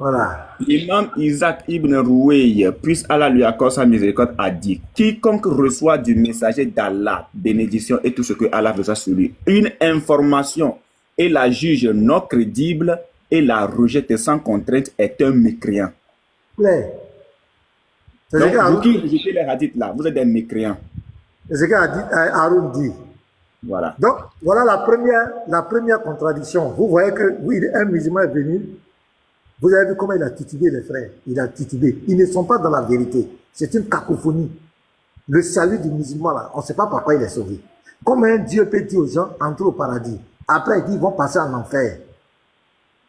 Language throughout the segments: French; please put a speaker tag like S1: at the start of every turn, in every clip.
S1: Voilà.
S2: L'imam Isaac ibn Rouey, puisse Allah lui accorder sa miséricorde, a dit: quiconque reçoit du messager d'Allah, bénédiction et tout ce que Allah veut sur lui, une information et la juge non crédible et la rejette sans contrainte est un mécréant.
S1: Claire.
S2: Donc, vous qui rejetez les hadiths là, vous êtes des mécréants.
S1: C'est ce qu'Aaron dit.
S2: Voilà.
S1: Donc, voilà la première contradiction. Vous voyez que, oui, un musulman est venu. Vous avez vu comment il a titubé les frères. Il a titubé. Ils ne sont pas dans la vérité. C'est une cacophonie. Le salut du musulman, là, on ne sait pas pourquoi il est sauvé. Comme un Dieu peut dire aux gens, entrez au paradis. Après, il dit, ils vont passer en enfer.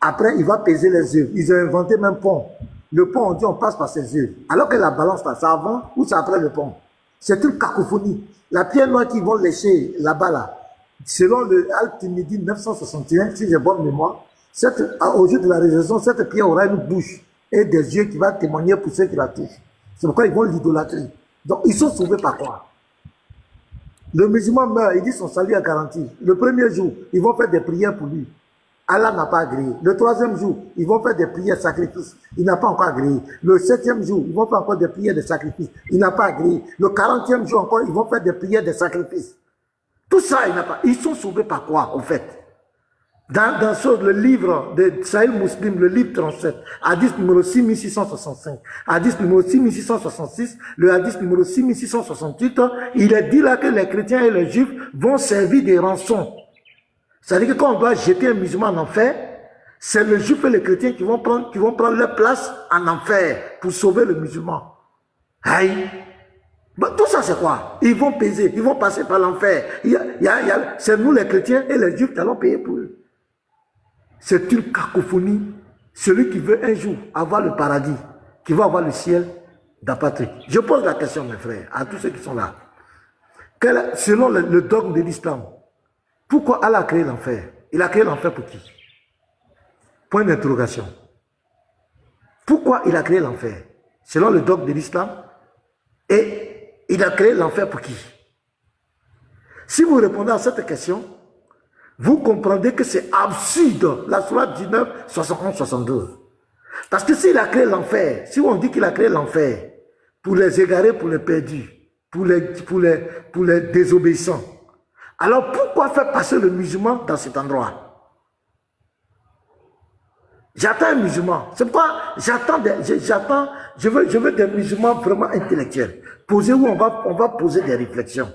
S1: Après, il va peser les œuvres. Ils ont inventé même pont. Le pont, on dit, on passe par ses œuvres. Alors que la balance, là, c'est avant ou c'est après le pont. C'est une cacophonie. La pierre noire qu'ils vont lécher là-bas, là, selon le Al-Timidi 961, si j'ai bonne mémoire, au jour de la résurrection, cette pierre aura une bouche et des yeux qui vont témoigner pour ceux qui la touchent. C'est pourquoi ils vont l'idolâtrer. Donc, ils sont sauvés par quoi? Le musulman meurt, il dit son salut est garanti. Le premier jour, ils vont faire des prières pour lui. Allah n'a pas agréé. Le troisième jour, ils vont faire des prières, sacrifices. Il n'a pas encore agréé. Le septième jour, ils vont faire encore des prières, des sacrifices. Il n'a pas agréé. Le 40e jour encore, ils vont faire des prières, des sacrifices. Tout ça, il n'a pas. Ils sont sauvés par quoi, en fait? Dans le livre de Sahih Muslim, le livre 37, hadith numéro 6665, hadith numéro 6666, le hadith numéro 6668, il est dit là que les chrétiens et les juifs vont servir des rançons. C'est-à-dire que quand on doit jeter un musulman en enfer, c'est le juif et les chrétiens qui vont prendre leur place en enfer pour sauver le musulman. Aïe! Bon, tout ça c'est quoi? Ils vont peser, ils vont passer par l'enfer. C'est nous les chrétiens et les juifs qui allons payer pour eux. C'est une cacophonie. Celui qui veut un jour avoir le paradis, qui va avoir le ciel d'Apatrique. Je pose la question, mes frères, à tous ceux qui sont là. Selon le dogme de l'islam, pourquoi Allah a créé l'enfer? Il a créé l'enfer pour qui? Point d'interrogation. Pourquoi il a créé l'enfer? Selon le dogme de l'islam, et il a créé l'enfer pour qui? Si vous répondez à cette question, vous comprendrez que c'est absurde, la sourate 19, 71, 72. Parce que s'il a créé l'enfer, si on dit qu'il a créé l'enfer pour les égarés, pour les perdus, pour les désobéissants, alors pourquoi faire passer le musulman dans cet endroit? J'attends un musulman. C'est pourquoi je veux des musulmans vraiment intellectuels. Posés où on va poser des réflexions.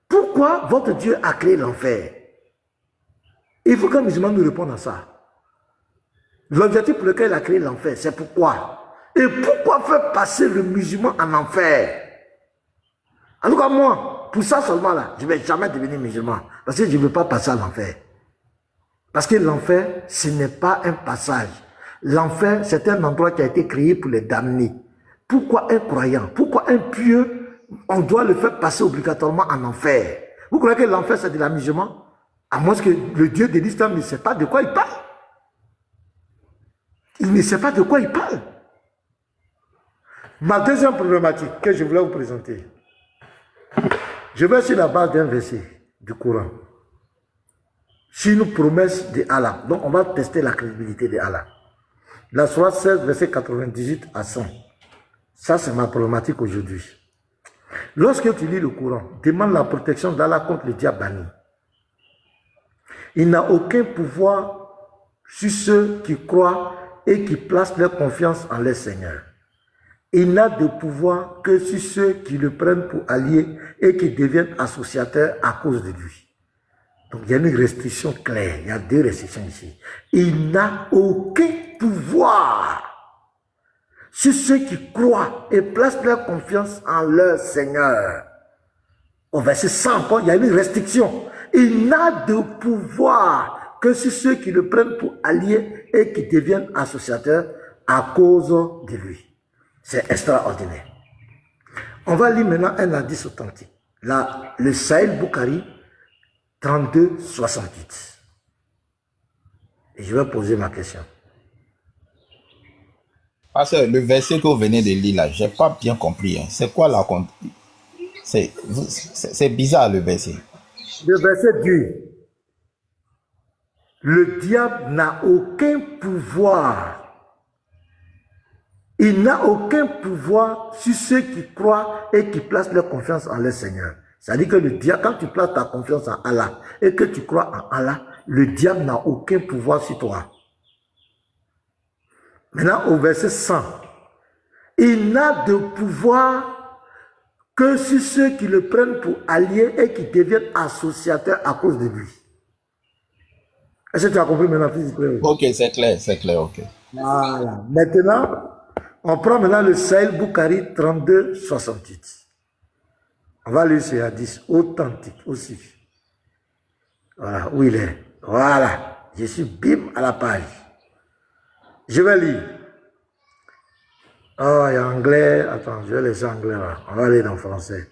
S1: Pourquoi votre Dieu a créé l'enfer? Il faut qu'un musulman nous réponde à ça. L'objectif pour lequel il a créé l'enfer, c'est pourquoi? Et pourquoi faire passer le musulman en enfer? En tout cas, moi, pour ça seulement là, je ne vais jamais devenir musulman. Parce que je ne veux pas passer à l'enfer. Parce que l'enfer, ce n'est pas un passage. L'enfer, c'est un endroit qui a été créé pour les damnés. Pourquoi un croyant, pourquoi un pieux, on doit le faire passer obligatoirement en enfer? Vous croyez que l'enfer, c'est de l'amusement? À moins que le Dieu de l'islam ne sait pas de quoi il parle. Il ne sait pas de quoi il parle. Ma deuxième problématique que je voulais vous présenter, je vais sur la base d'un verset du Coran. C'est une promesse de Allah. Donc on va tester la crédibilité de Allah. La sourate 16, verset 98 à 100. Ça, c'est ma problématique aujourd'hui. Lorsque tu lis le Coran, demande la protection d'Allah contre le diable banni. Il n'a aucun pouvoir sur ceux qui croient et qui placent leur confiance en leur Seigneur. Il n'a de pouvoir que sur ceux qui le prennent pour allié et qui deviennent associateurs à cause de lui. Donc il y a une restriction claire, il y a deux restrictions ici. Il n'a aucun pouvoir sur ceux qui croient et placent leur confiance en leur Seigneur. Au verset 100 encore, il y a une restriction. Il n'a de pouvoir que sur ceux qui le prennent pour alliés et qui deviennent associateurs à cause de lui. C'est extraordinaire. On va lire maintenant un hadith authentique. Là, le Sahih Bukhari 32, 68. Et je vais poser ma question.
S3: Parce que le verset que vous venez de lire là, je n'ai pas bien compris. Hein. C'est quoi la... C'est bizarre le verset.
S1: Le verset dit, le diable n'a aucun pouvoir Il n'a aucun pouvoir sur ceux qui croient et qui placent leur confiance en leur Seigneur. C'est-à-dire que le diable, quand tu places ta confiance en Allah et que tu crois en Allah, le diable n'a aucun pouvoir sur toi. Maintenant, au verset 100, il n'a de pouvoir que sur ceux qui le prennent pour allié et qui deviennent associateurs à cause de lui. Est-ce que tu as compris maintenant, fils?
S3: Ok, c'est clair, ok.
S1: Voilà. Maintenant, on prend maintenant le Sahel Bukhari 32, 68. On va lire ce hadith authentique aussi. Voilà, où il est. Voilà, je suis bim à la page. Je vais lire. Oh, il y a anglais. Attends, je vais laisser anglais là. On va lire en français.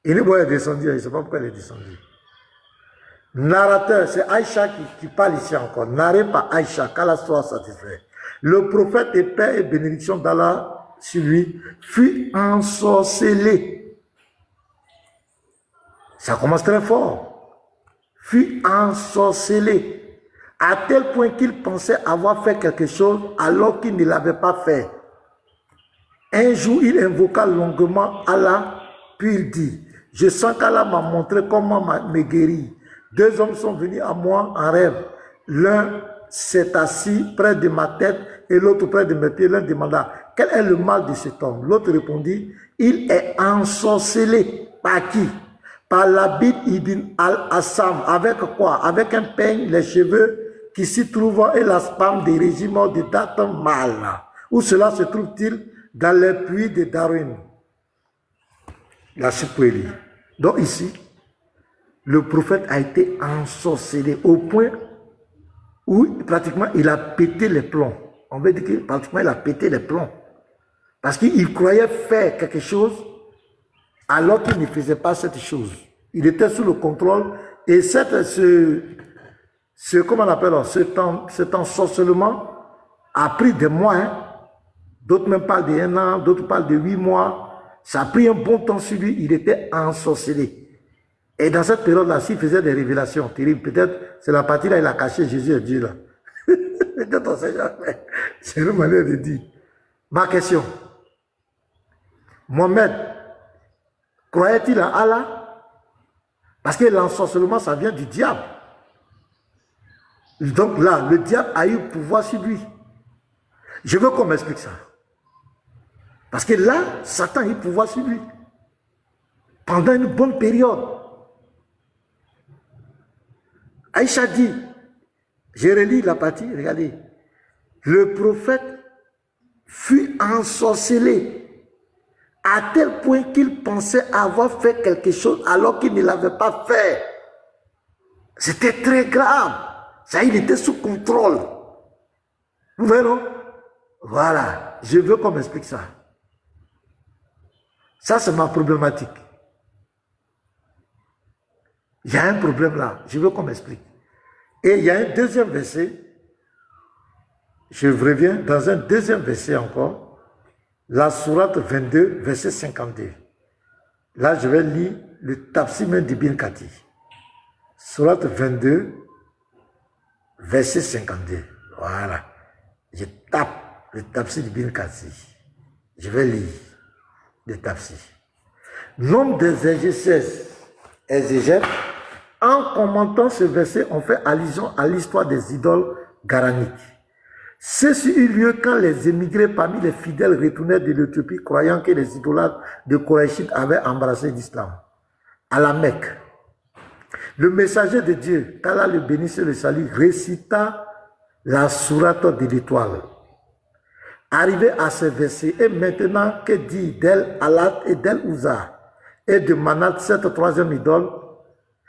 S1: Il est descendu, il ne sait pas pourquoi il est descendu. Narrateur, c'est Aïcha qui parle ici encore. Narré par Aïcha, qu'Allah soit satisfait. Le prophète et paix et bénédiction d'Allah sur lui fut ensorcelé. Ça commence très fort. Fut ensorcelé. À tel point qu'il pensait avoir fait quelque chose alors qu'il ne l'avait pas fait. Un jour, il invoqua longuement Allah, puis il dit, je sens qu'Allah m'a montré comment me guérir. Deux hommes sont venus à moi en rêve. L'un s'est assis près de ma tête et l'autre près de mes pieds. L'un demanda, quel est le mal de cet homme? L'autre répondit, il est ensorcelé. Par qui? Par l'Abid ibn al-Assam. Avec quoi? Avec un peigne, les cheveux qui s'y trouvent et la spam des régimes de date mal. Où cela se trouve-t-il? Dans les puits de Darwin. La Chipouélie. Donc ici, le prophète a été ensorcelé au point où pratiquement il a pété les plombs. On veut dire que pratiquement il a pété les plombs. Parce qu'il croyait faire quelque chose alors qu'il ne faisait pas cette chose. Il était sous le contrôle et comment on appelle, cet ensorcellement a pris des mois. Hein. D'autres même parlent de 1 an, d'autres parlent de 8 mois. Ça a pris un bon temps sur lui, il était ensorcelé. Et dans cette période-là, s'il faisait des révélations terribles, peut-être c'est la partie là, il a caché Jésus et Dieu là. Peut-être on sait jamais. C'est une manière de dire. Ma question. Mohamed, croyait-il en Allah? Parce que l'ensorcellement, ça vient du diable. Donc là, le diable a eu pouvoir sur lui. Je veux qu'on m'explique ça. Parce que là, Satan a eu pouvoir sur lui. Pendant une bonne période. Aïcha dit, je relis la partie, regardez. Le prophète fut ensorcelé à tel point qu'il pensait avoir fait quelque chose alors qu'il ne l'avait pas fait. C'était très grave. Ça, il était sous contrôle. Vous voyez, non? Voilà. Je veux qu'on m'explique ça. Ça, c'est ma problématique. Il y a un problème là. Je veux qu'on m'explique. Et il y a un deuxième verset. Je reviens dans un deuxième verset encore. La sourate 22, verset 52. Là, je vais lire le Tafsir d'Ibn Kathir. Sourate 22, verset 52. Voilà. Je tape le Tafsir d'Ibn Kathir. Je vais lire le Tafsir. Nombre des exégètes, en commentant ce verset, ont fait allusion à l'histoire des idoles garaniques. Ceci eut lieu quand les émigrés parmi les fidèles retournaient de l'Éthiopie, croyant que les idolâtres de Koraïchite avaient embrassé l'islam. À la Mecque, le messager de Dieu, qu'Allah le bénisse et le salue, récita la sourate de l'étoile. Arrivé à ce verset, et maintenant que dit d'El Alat et d'El Uzza et de Manat, cette troisième idole,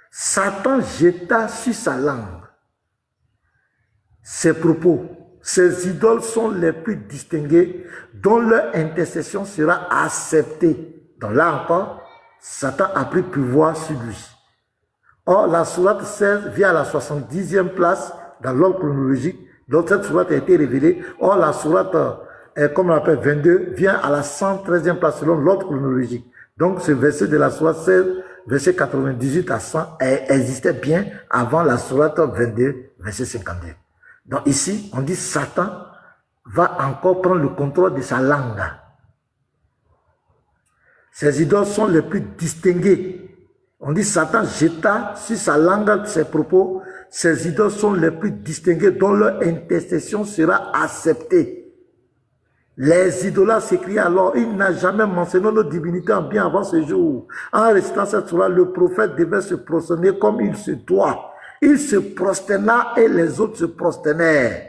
S1: Satan jeta sur sa langue ses propos. Ces idoles sont les plus distinguées, dont leur intercession sera acceptée. Donc là encore, Satan a pris pouvoir sur lui. Or, la sourate 16 vient à la 70e place dans l'ordre chronologique. Donc cette sourate a été révélée. Or, la sourate, comme on l'appelle 22, vient à la 113e place selon l'ordre chronologique. Donc ce verset de la sourate 16, verset 98 à 100, existait bien avant la sourate 22, verset 52. Donc ici, on dit Satan va encore prendre le contrôle de sa langue. Ces idoles sont les plus distinguées. On dit Satan jeta sur sa langue ses propos. Ces idoles sont les plus distinguées dont leur intercession sera acceptée. Les idolâtres s'écrient alors, il n'a jamais mentionné nos divinités en bien avant ce jour. En récitant cette sourate, le prophète devait se prosterner comme il se doit. Il se prosterna et les autres se prosternèrent.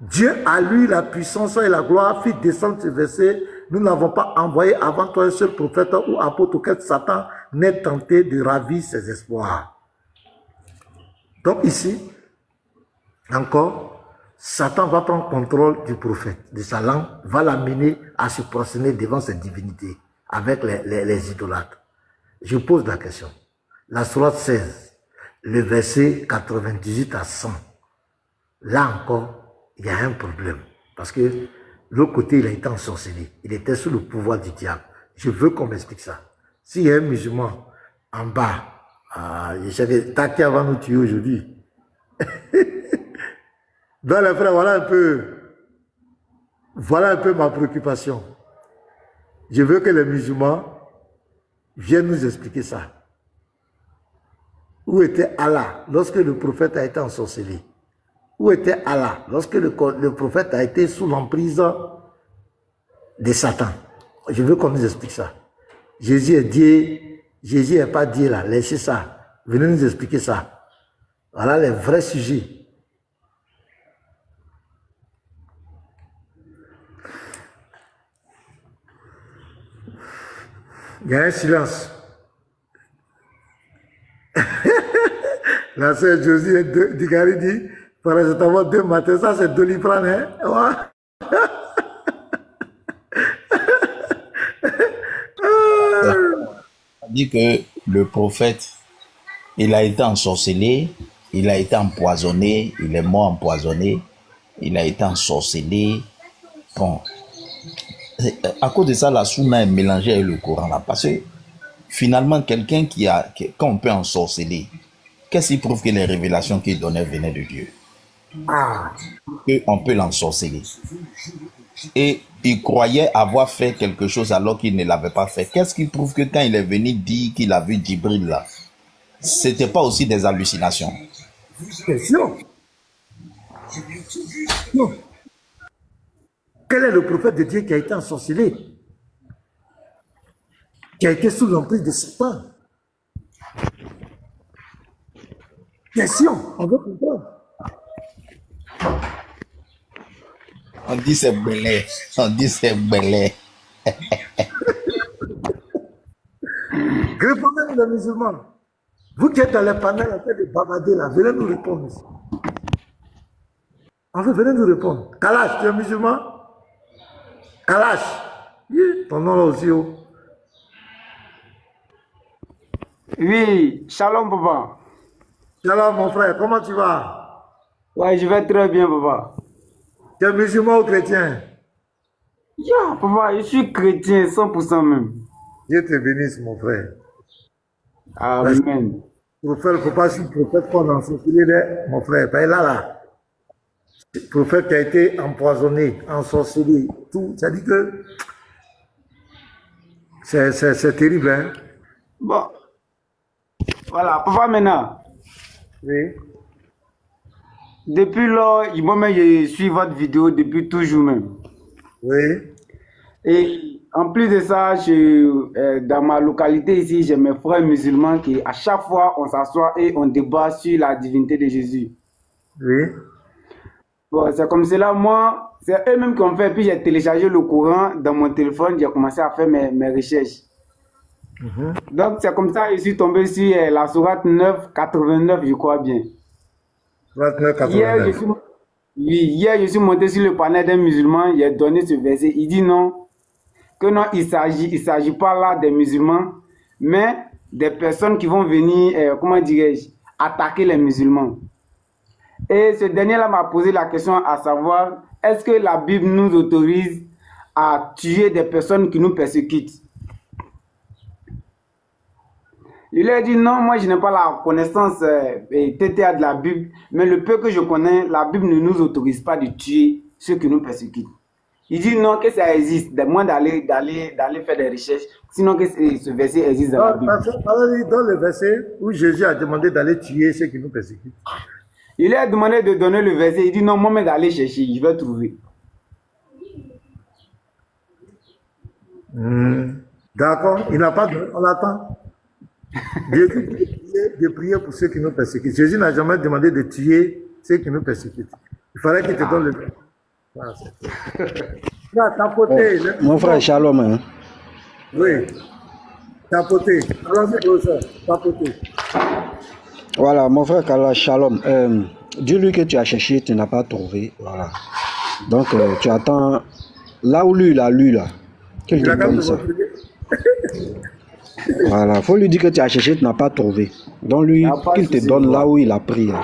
S1: Dieu a lui la puissance et la gloire, fit descendre ce verset. Nous n'avons pas envoyé avant toi un seul prophète ou apôtre auquel Satan n'ait tenté de ravir ses espoirs. Donc ici, encore, Satan va prendre contrôle du prophète, de sa langue, va l'amener à se prosterner devant ses divinités, avec les idolâtres. Je pose la question. La sourate 16, le verset 98 à 100, là encore, il y a un problème. Parce que l'autre côté, il a été ensorcelé. Il était sous le pouvoir du diable. Je veux qu'on m'explique ça. S'il y a un musulman en bas, je sais que Takia va nous tuer aujourd'hui. Dans les frères, voilà un peu ma préoccupation. Je veux que les musulmans viennent nous expliquer ça. Où était Allah lorsque le prophète a été ensorcelé? Où était Allah lorsque le prophète a été sous l'emprise de Satan? Je veux qu'on nous explique ça. Jésus est Dieu, Jésus n'est pas Dieu là, laissez ça. Venez nous expliquer ça. Voilà les vrais sujets. Il y a un silence. La sœur Josie Digari dit, paracétamol 2 matins, ça c'est Doliprane, hein? Ouais.
S3: On dit que le prophète, il a été ensorcelé, il a été empoisonné, il est mort empoisonné, il a été ensorcelé. Bon, à cause de ça, la Sunna est mélangée avec le Coran là, parce que finalement, quelqu'un quand on peut ensorceler, qu'est-ce qui prouve que les révélations qu'il donnait venaient de Dieu? On peut l'ensorceler. Et il croyait avoir fait quelque chose alors qu'il ne l'avait pas fait. Qu'est-ce qui prouve que quand il est venu dire qu'il a vu Djibril là, c'était pas aussi des hallucinations?
S1: C'est sûr. Non. Quel est le prophète de Dieu qui a été ensorcelé? Qui a été sous l'emprise de Satan? Question, on veut comprendre.
S3: On dit c'est belé, on dit c'est belé.
S1: Répondez-nous les musulmans. Vous qui êtes dans les panels en train de bavarder là, venez nous répondre. Enfin, venez nous répondre. Kalash, tu es musulman? Kalash, ton nom là aussi haut.
S4: Oui, shalom papa.
S1: Shalom mon frère, comment tu vas?
S4: Ouais, je vais très bien papa.
S1: Tu es musulman ou chrétien?
S4: Yeah, papa, je suis chrétien 100% même.
S1: Dieu te bénisse mon frère.
S4: Amen.
S1: Le prophète, il ne faut pas suivre le prophète qu'on a ensorcelé, mon frère. Ben là. Le prophète qui a été empoisonné, ensorcelé, tout. Ça dit que c'est terrible, hein?
S4: Bon. Voilà, papa maintenant.
S1: Oui.
S4: Depuis lors, moi-même, je suis votre vidéo depuis toujours même.
S1: Oui.
S4: Et en plus de ça, dans ma localité ici, j'ai mes frères musulmans qui, à chaque fois, on s'assoit et on débat sur la divinité de Jésus.
S1: Oui.
S4: Bon, c'est comme cela, moi, c'est eux-mêmes qui ont fait, puis j'ai téléchargé le Coran dans mon téléphone, j'ai commencé à faire mes recherches. Donc, c'est comme ça que je suis tombé sur la sourate 989, je crois bien.
S1: Sourate 989.
S4: Hier, je suis monté sur le panel d'un musulman, il a donné ce verset. Il dit non, que non, il s'agit pas là des musulmans, mais des personnes qui vont venir, comment dirais-je, attaquer les musulmans. Et ce dernier-là m'a posé la question à savoir, est-ce que la Bible nous autorise à tuer des personnes qui nous persécutent? Il lui a dit non, moi je n'ai pas la connaissance TTA de la Bible, mais le peu que je connais, la Bible ne nous autorise pas de tuer ceux qui nous persécutent. Il dit non, que ça existe, de moins d'aller faire des recherches, sinon que ce verset existe dans la Bible.
S1: Dans le verset où Jésus a demandé d'aller tuer ceux qui nous persécutent.
S4: Il lui a demandé de donner le verset, il dit non, moi, mais d'aller chercher, je vais trouver.
S1: D'accord, il n'a pas donné, on attend. Dieu dit de prier pour ceux qui nous persécutent. Jésus n'a jamais demandé de tuer ceux qui nous persécutent. Il fallait qu'il te donne le verset. Là, tapoter.
S5: Oh, mon frère Shalom. Hein?
S1: Oui. Tapoter. Allons-y, professeur. Tapoter.
S5: Voilà, mon frère Kala Shalom. Dis-lui que tu as cherché, tu n'as pas trouvé. Voilà. Donc, tu attends là où lui, il a lu, là. Qu'il te donne ça. Voilà. Faut lui dire que tu as cherché, tu n'as pas trouvé. Donc, lui, qu'il te donne là où il a pris. Hein.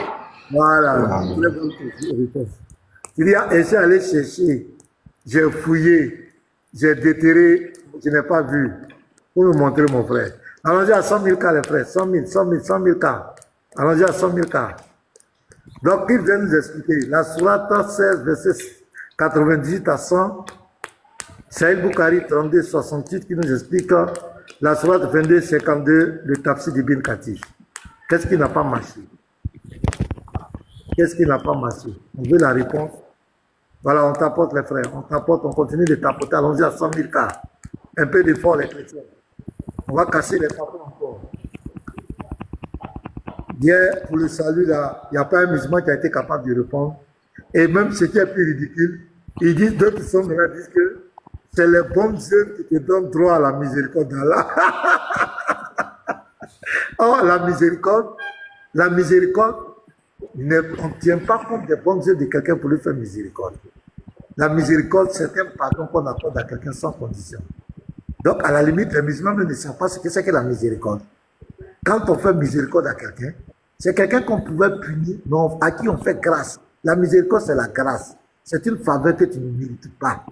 S1: Voilà. Il y a essayé d'aller chercher. J'ai fouillé, j'ai déterré, je n'ai pas vu. Pour me montrer, mon frère. Allons-y à 100 000 cas, les frères. 100 000 cas. Allons-y à 100 000 cas. Donc, il vient nous expliquer. La sourate 16, verset 98 à 100. Saïd Bukhari 32, 68 qui nous explique la sourate 22, 52, le tafsir d'Ibn Kathir. Qu'est-ce qui n'a pas marché? Qu'est-ce qui n'a pas marché? On veut la réponse. Voilà, on tapote les frères, on tapote, on continue de tapoter, allons-y à 100 000 cas. Un peu d'effort les chrétiens. On va casser les tapots encore. Hier, pour le salut, là, il n'y a pas un musulman qui a été capable de répondre. Et même ce qui est plus ridicule, ils disent, d'autres personnes disent que c'est les bonnes œuvres qui te donnent droit à la miséricorde d'Allah. Oh, la miséricorde, on ne tient pas compte des bonnes œuvres de quelqu'un pour lui faire miséricorde. La miséricorde, c'est un pardon qu'on accorde à quelqu'un sans condition. Donc, à la limite, les musulmans ne savent pas ce que c'est que la miséricorde. Quand on fait miséricorde à quelqu'un, c'est quelqu'un qu'on pouvait punir, mais à qui on fait grâce. La miséricorde, c'est la grâce. C'est une faveur que tu ne mérites pas.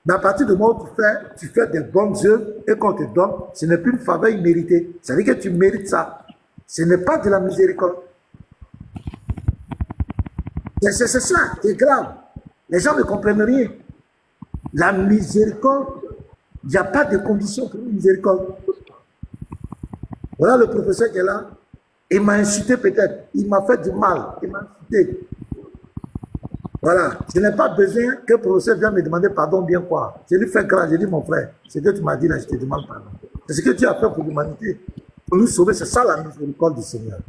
S1: Mais à partir du moment où tu fais des bonnes œuvres et qu'on te donne, ce n'est plus une faveur imméritée. Ça veut dire que tu mérites ça. Ce n'est pas de la miséricorde. C'est ça, c'est grave. Les gens ne comprennent rien. La miséricorde, il n'y a pas de condition pour une miséricorde. Voilà le professeur qui est là. Il m'a insulté peut-être. Il m'a fait du mal. Il m'a insulté. Voilà. Je n'ai pas besoin que le professeur vienne me demander pardon bien quoi. Je lui fais grâce. Je dis mon frère, ce que tu m'as dit là, je te demande pardon. C'est ce que tu as fait pour l'humanité. Pour nous sauver, c'est ça la miséricorde du Seigneur.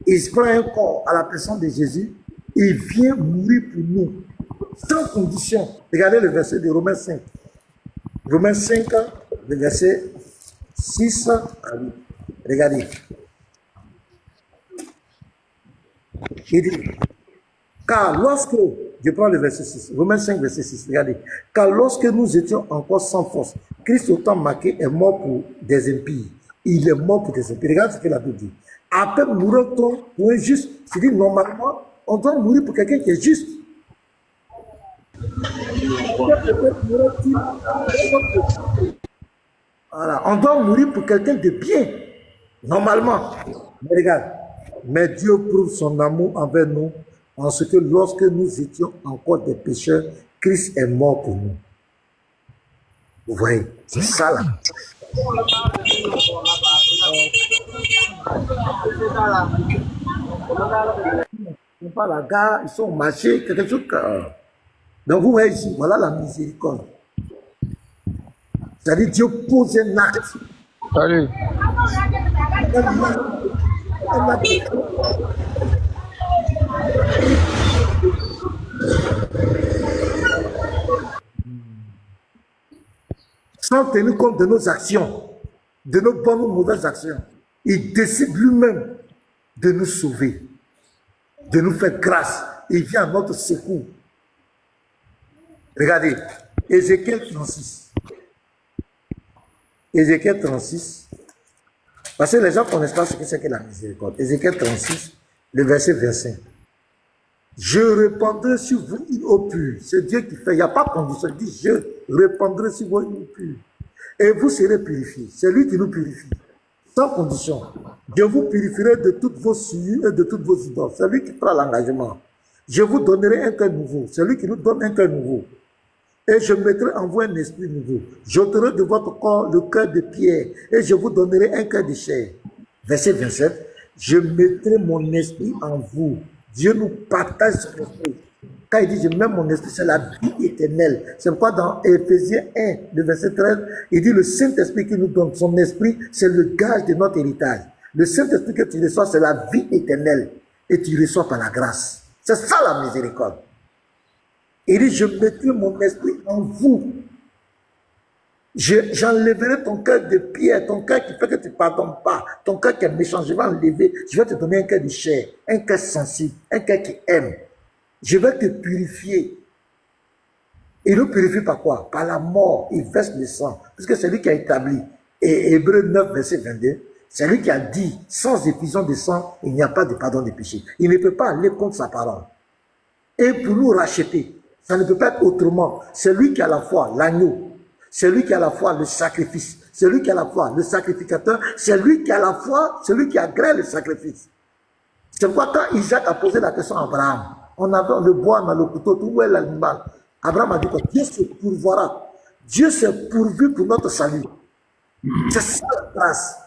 S1: Il se prend un corps à la personne de Jésus. Il vient mourir pour nous, sans condition. Regardez le verset de Romains 5. Romains 5, le verset 6 à 8. Regardez. Il dit, car lorsque, je prends le verset 6, Romains 5, verset 6, regardez. Car lorsque nous étions encore sans force, Christ au temps marqué est mort pour des impies. Il est mort pour des impies. Regarde ce que la Bible dit. À peine mourra-t-on pour un juste. C'est-à-dire, normalement, on doit mourir pour quelqu'un qui est juste. Voilà, on doit mourir pour quelqu'un de bien, normalement. Mais regarde, mais Dieu prouve son amour envers nous en ce que lorsque nous étions encore des pécheurs, Christ est mort pour nous. Vous voyez, c'est ça là. Ils sont pas la gare, ils sont au marché, quelque chose que... Donc vous voyez ici, voilà la miséricorde. C'est-à-dire Dieu pose un acte.
S5: Salut.
S1: Sans tenir compte de nos actions, de nos bonnes ou mauvaises actions, il décide lui-même de nous sauver, de nous faire grâce. Il vient à notre secours. Regardez, Ézéchiel 36. Ézéchiel 36. Parce que les gens ne connaissent pas ce que c'est que la miséricorde. Ézéchiel 36, le verset 25. Je répandrai sur vous une eau pure. C'est Dieu qui fait. Il n'y a pas de condition. Il dit, je répandrai sur vous une eau pure. Et vous serez purifiés. C'est lui qui nous purifie. Sans condition. Je vous purifierai de toutes vos souillures et de toutes vos idoles. C'est lui qui prend l'engagement. Je vous donnerai un cœur nouveau. C'est lui qui nous donne un cœur nouveau. Et je mettrai en vous un esprit nouveau. J'ôterai de votre corps le cœur de pierre. Et je vous donnerai un cœur de chair. Verset 27. Je mettrai mon esprit en vous. Dieu nous partage son esprit. Quand il dit je mets mon esprit, c'est la vie éternelle. C'est pourquoi dans Éphésiens 1, le verset 13, il dit le Saint-Esprit qui nous donne son esprit, c'est le gage de notre héritage. Le Saint-Esprit que tu reçois, c'est la vie éternelle. Et tu reçois par la grâce. C'est ça la miséricorde. Il dit je mettrai mon esprit en vous. J'enlèverai ton cœur de pierre, ton cœur qui fait que tu ne pardonnes pas, ton cœur qui est méchant, je vais enlever, je vais te donner un cœur de chair, un cœur sensible, un cœur qui aime. Je vais te purifier. Il nous purifie par quoi? Par la mort, il verse le sang. Parce que c'est lui qui a établi. Et Hébreux 9, verset 22, c'est lui qui a dit, sans effusion de sang, il n'y a pas de pardon des péchés. Il ne peut pas aller contre sa parole. Et pour nous racheter, ça ne peut pas être autrement. C'est lui qui a la foi, l'agneau. C'est lui qui a la foi, le sacrifice. C'est lui qui a la foi, le sacrificateur. C'est lui qui a la foi, celui qui agrée le sacrifice. C'est pourquoi quand Isaac a posé la question à Abraham, on avait le bois dans le couteau, tout est l'animal. Abraham a dit que Dieu se pourvoira. Dieu s'est pourvu pour notre salut. C'est ça la grâce.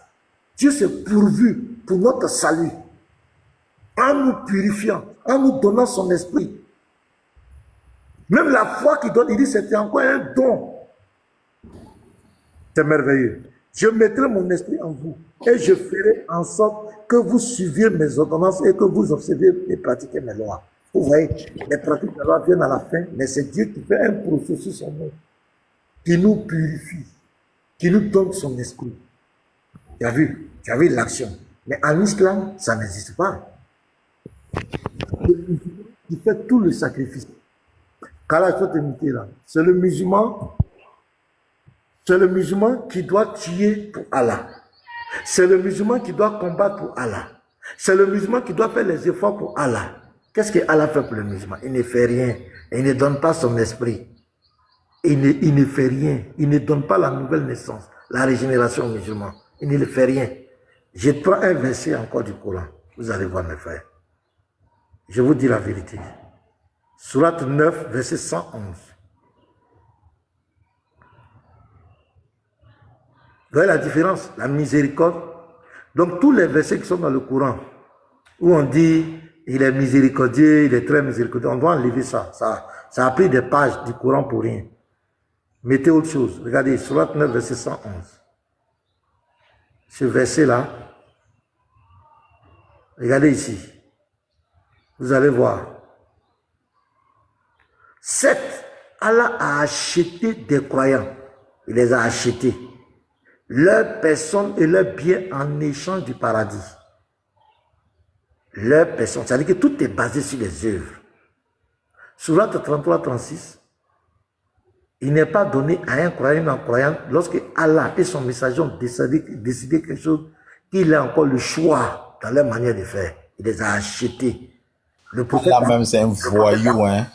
S1: Dieu s'est pourvu pour notre salut. En nous purifiant, en nous donnant son esprit. Même la foi qu'il donne, il dit c'était encore un don. C'est merveilleux. Je mettrai mon esprit en vous et je ferai en sorte que vous suiviez mes ordonnances et que vous observiez et pratiquiez mes lois. Vous voyez, les pratiques de la loi viennent à la fin, mais c'est Dieu qui fait un processus en nous, qui nous purifie, qui nous donne son esprit. Tu as vu l'action. Mais en islam, ça n'existe pas. Il fait tout le sacrifice. Kala, il faut te muter là. C'est le musulman qui doit tuer pour Allah. C'est le musulman qui doit combattre pour Allah. C'est le musulman qui doit faire les efforts pour Allah. Qu'est-ce que Allah fait pour le musulman? Il ne fait rien. Il ne donne pas son esprit. Il ne fait rien. Il ne donne pas la nouvelle naissance, la régénération au musulman. Il ne le fait rien. Je prends un verset encore du Coran. Vous allez voir mes frères. Je vous dis la vérité. Sourate 9, verset 111. Vous voyez la différence? La miséricorde. Donc tous les versets qui sont dans le Coran, où on dit il est miséricordieux, il est très miséricordieux, on doit enlever ça. Ça a pris des pages du Coran pour rien. Mettez autre chose. Regardez, Sourate 9, verset 111. Ce verset-là, regardez ici. Vous allez voir. 7. Allah a acheté des croyants. Il les a achetés. Leur personne et leur bien en échange du paradis. Leur personne. C'est-à-dire que tout est basé sur les œuvres. Sourate 33-36. Il n'est pas donné à un croyant ou un croyant lorsque Allah et son messager ont décidé quelque chose, qu'il a encore le choix dans leur manière de faire. Il les a achetés. Le prophète
S3: là même c'est un voyou, hein.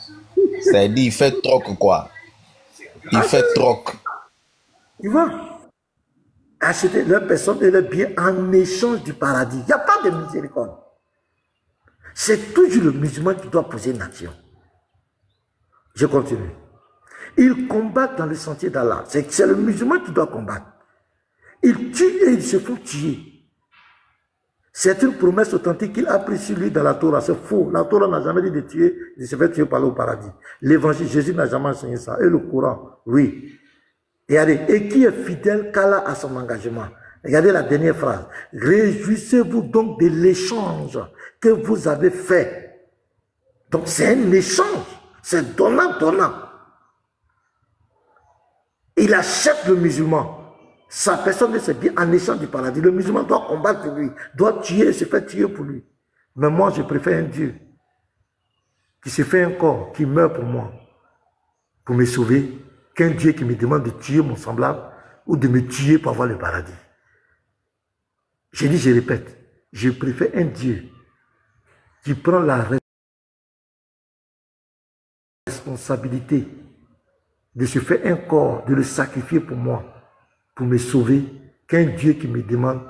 S3: C'est-à-dire il fait troc quoi. Il fait troc.
S1: Tu vois, acheter leur personne et leur bien en échange du paradis. Il n'y a pas de miséricorde. C'est toujours le musulman qui doit poser une action. Je continue. Ils combattent dans le sentier d'Allah. C'est le musulman qui doit combattre. Ils tuent et ils se font tuer. C'est une promesse authentique qu'il a prise sur lui dans la Torah. C'est faux. La Torah n'a jamais dit de tuer, de se faire tuer par le paradis. L'évangile, Jésus n'a jamais enseigné ça. Et le Coran, oui. Et qui est fidèle qu'Allah a son engagement. Regardez la dernière phrase. Réjouissez-vous donc de l'échange que vous avez fait. Donc c'est un échange. C'est donnant-donnant. Il achète le musulman. Sa personne de ses biens en échange du paradis. Le musulman doit combattre pour lui, doit tuer et se faire tuer pour lui. Mais moi, je préfère un Dieu qui se fait un corps, qui meurt pour moi, pour me sauver, qu'un Dieu qui me demande de tuer mon semblable ou de me tuer pour avoir le paradis. Je dis, je répète, je préfère un Dieu qui prend la responsabilité de se faire un corps, de le sacrifier pour moi, pour me sauver, qu'un Dieu qui me demande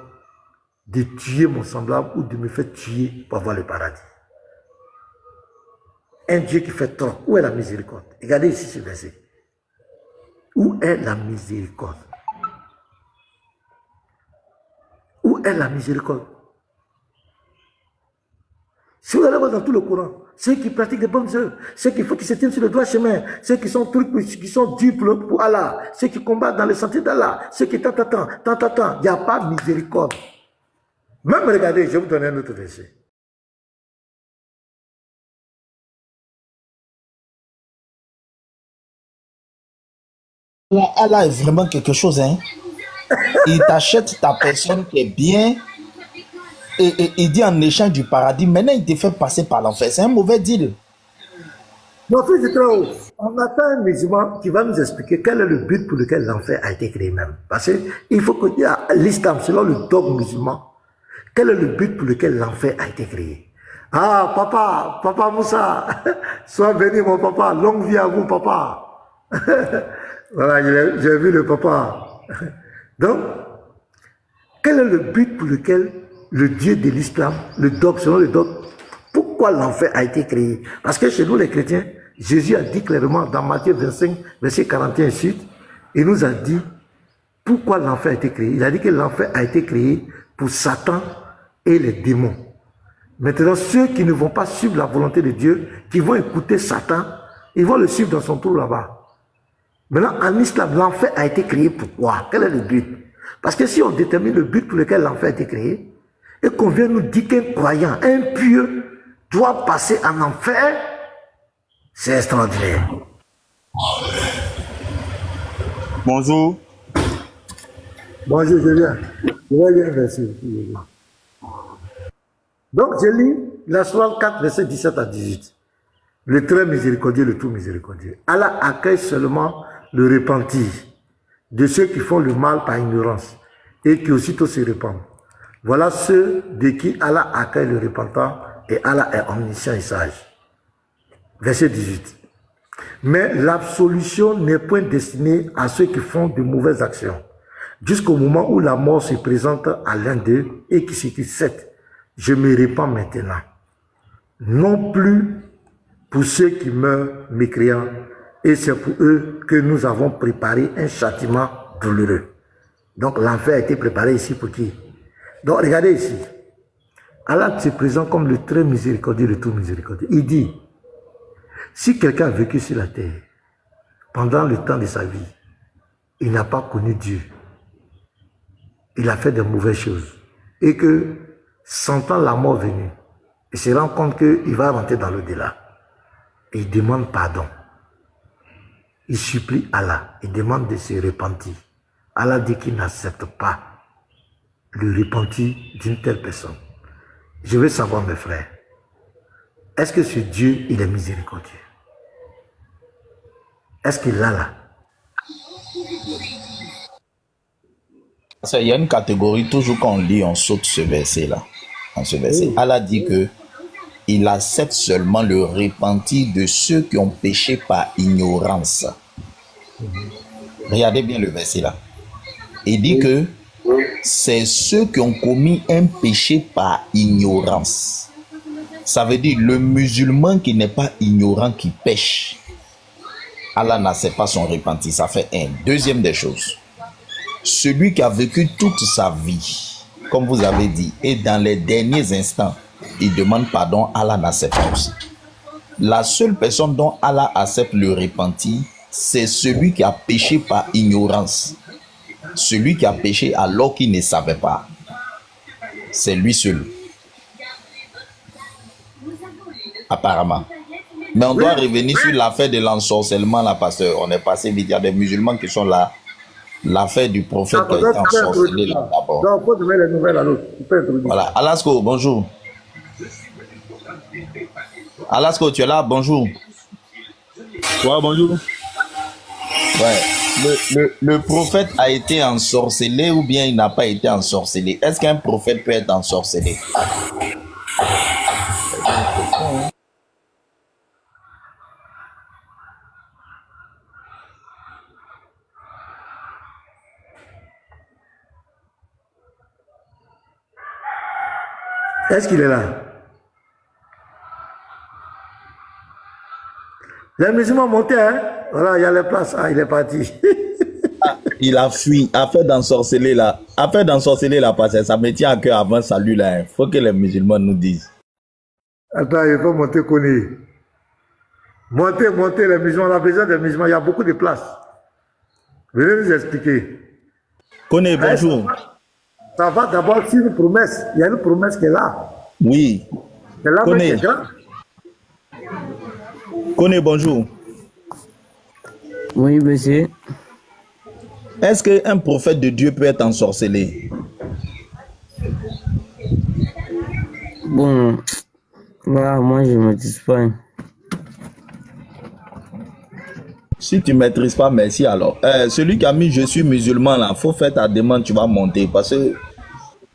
S1: de tuer mon semblable ou de me faire tuer pour avoir le paradis. un Dieu qui fait trop. Où est la miséricorde? Regardez ici ce verset. Où est la miséricorde? Où est la miséricorde? Si vous allez voir dans tout le Coran, ceux qui pratiquent des bonnes œuvres, ceux qui se tiennent sur le droit chemin, ceux qui sont durs pour Allah, ceux qui combattent dans le sentier d'Allah, ceux qui tant, il n'y a pas de miséricorde. Même regardez, je vais vous donner un autre verset.
S3: Allah est vraiment quelque chose, hein. Il t'achète ta personne qui est bien et il dit en échange du paradis, maintenant il te fait passer par l'enfer. C'est un mauvais deal.
S1: Mon fils est trop haut. On attend un musulman qui va nous expliquer quel est le but pour lequel l'enfer a été créé même. Parce qu'il faut que l'islam, selon le dogme musulman, quel est le but pour lequel l'enfer a été créé? Ah, papa Moussa, sois béni mon papa, longue vie à vous papa. Voilà, j'ai vu le papa. Donc, quel est le but pour lequel le Dieu de l'islam, le dogme, selon le dogme, pourquoi l'enfer a été créé? Parce que chez nous les chrétiens, Jésus a dit clairement dans Matthieu 25, verset 41 et suite, il nous a dit pourquoi l'enfer a été créé. Il a dit que l'enfer a été créé pour Satan et les démons. Maintenant, ceux qui ne vont pas suivre la volonté de Dieu, qui vont écouter Satan, ils vont le suivre dans son tour là-bas. Maintenant, en islam, l'enfer a été créé pourquoi? Quel est le but? Parce que si on détermine le but pour lequel l'enfer a été créé, et qu'on vient nous dire qu'un croyant, un pieux, doit passer en enfer, c'est extraordinaire.
S2: Bonjour.
S1: Bonjour, je viens. Je vais lire un verset. Donc, je lis la Sourate 4, verset 17 à 18. Le très miséricordieux, le tout miséricordieux. Allah accueille seulement le repenti de ceux qui font le mal par ignorance et qui aussitôt se répandent. Voilà ceux de qui Allah accueille le repentant et Allah est omniscient et sage. Verset 18. Mais l'absolution n'est point destinée à ceux qui font de mauvaises actions, jusqu'au moment où la mort se présente à l'un d'eux et qui se dit, certes, je me répands maintenant. Non plus pour ceux qui meurent mécréants, et c'est pour eux que nous avons préparé un châtiment douloureux. Donc l'enfer a été préparé ici pour qui? Donc regardez ici, Allah se présente comme le très miséricordieux, le tout miséricordieux. Il dit, si quelqu'un a vécu sur la terre, pendant le temps de sa vie, il n'a pas connu Dieu, il a fait de mauvaises choses, et que, sentant la mort venue, il se rend compte qu'il va rentrer dans l'au-delà. Il demande pardon. Il supplie Allah. Il demande de se repentir. Allah dit qu'il n'accepte pas le repentir d'une telle personne. Je veux savoir, mes frères, est-ce que ce Dieu, il est miséricordieux? Est-ce qu'il a là?
S3: Il y a une catégorie, toujours quand on lit, on saute ce verset-là. Dans ce verset, Allah dit que il accepte seulement le repentir de ceux qui ont péché par ignorance. Regardez bien le verset là. Il dit que c'est ceux qui ont commis un péché par ignorance. Ça veut dire le musulman qui n'est pas ignorant qui pêche. Allah n'accepte pas son repentir. Ça fait un. Deuxième des choses. Celui qui a vécu toute sa vie, comme vous avez dit, et dans les derniers instants, il demande pardon, Allah n'accepte pas aussi. La seule personne dont Allah accepte le repentir, c'est celui qui a péché par ignorance. Celui qui a péché alors qu'il ne savait pas. C'est lui seul. Apparemment. Mais on doit revenir sur l'affaire de l'ensorcellement, là, pasteur. On est passé vite. Il y a des musulmans qui sont là. L'affaire du prophète qui a été ensorcelé là d'abord.
S1: Donc, il faut donner les nouvelles à l'autre.
S3: Voilà. Alasko, bonjour. Alasko, tu es là? Bonjour.
S2: Ouais, bonjour.
S3: Ouais. Le prophète a été ensorcelé ou bien il n'a pas été ensorcelé? Est-ce qu'un prophète peut être ensorcelé?
S1: Est-ce qu'il est là? Les musulmans montaient, hein. Voilà, il y a les places. Ah, il est parti.
S3: Il a fui, affaire d'ensorceler là. Affaire d'ensorceler là, parce que ça me tient à cœur avant salut là. Il faut que les musulmans nous disent.
S1: Attends, il faut monter Kony. Montez les musulmans. On a besoin des musulmans. Il y a beaucoup de places. Venez nous expliquer.
S3: Kony, bonjour.
S1: Ça va d'abord sur une promesse. Il y a une promesse qui est là.
S3: Oui.
S1: C'est là même qui est grave.
S3: Kony, bonjour.
S6: Oui, monsieur.
S3: Est-ce qu'un prophète de Dieu peut être ensorcelé?
S6: Bon, là, moi, je ne maîtrise pas.
S3: Si tu ne maîtrises pas, merci alors. Celui qui a mis je suis musulman là, il faut faire ta demande, tu vas monter parce que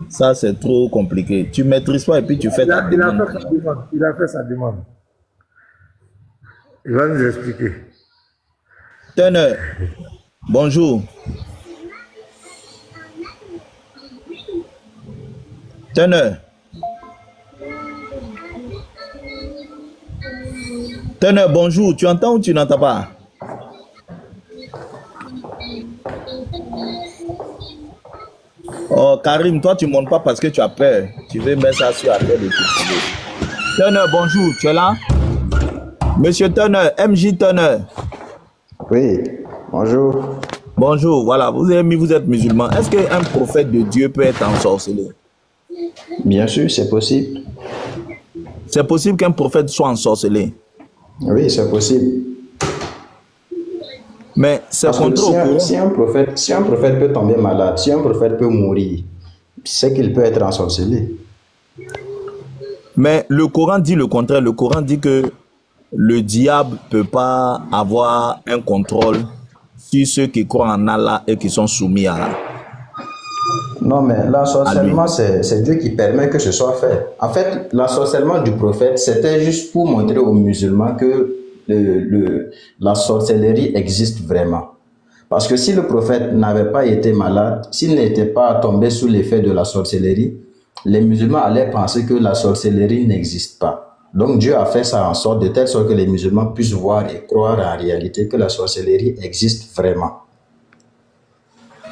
S3: ça c'est trop compliqué. Tu ne maîtrises pas et puis tu fais ta demande.
S1: Il a fait sa demande. Il va nous expliquer.
S3: Turner, bonjour. Turner. Turner, bonjour. Tu entends ou tu n'entends pas? Oh, Karim, toi, tu ne montes pas parce que tu as peur. Tu veux mettre ça sur la tête de tout. Turner, bonjour. Tu es là? Monsieur Turner, MJ Turner.
S7: Oui, bonjour.
S3: Bonjour, voilà. Vous avez mis, vous êtes musulman. Est-ce qu'un prophète de Dieu peut être ensorcelé?
S7: Bien sûr, c'est possible.
S3: C'est possible qu'un prophète soit ensorcelé?
S7: Oui, c'est possible.
S3: Mais c'est contre
S7: si un prophète peut tomber malade, si un prophète peut mourir, c'est qu'il peut être ensorcelé.
S3: Mais le Coran dit le contraire. Le Coran dit que le diable ne peut pas avoir un contrôle sur ceux qui croient en Allah et qui sont soumis à Allah.
S7: Non, mais l'ensorcellement, c'est Dieu qui permet que ce soit fait. En fait, l'ensorcellement du prophète, c'était juste pour montrer aux musulmans que la sorcellerie existe vraiment. Parce que si le prophète n'avait pas été malade, s'il n'était pas tombé sous l'effet de la sorcellerie, les musulmans allaient penser que la sorcellerie n'existe pas. Donc Dieu a fait ça en sorte de telle sorte que les musulmans puissent voir et croire en réalité que la sorcellerie existe vraiment.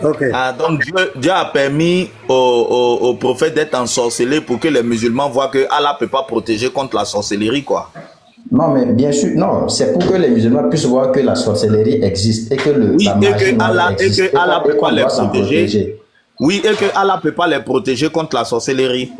S1: Okay.
S3: Ah, donc Dieu a permis aux prophètes d'être ensorcelés pour que les musulmans voient que Allah ne peut pas protéger contre la sorcellerie, quoi.
S7: Non, mais bien sûr, non, c'est pour que les musulmans puissent voir que la sorcellerie existe et que la magie noire existe et
S3: Allah peut pas les
S7: protéger.
S3: Oui, et que Allah peut pas les protéger contre la sorcellerie.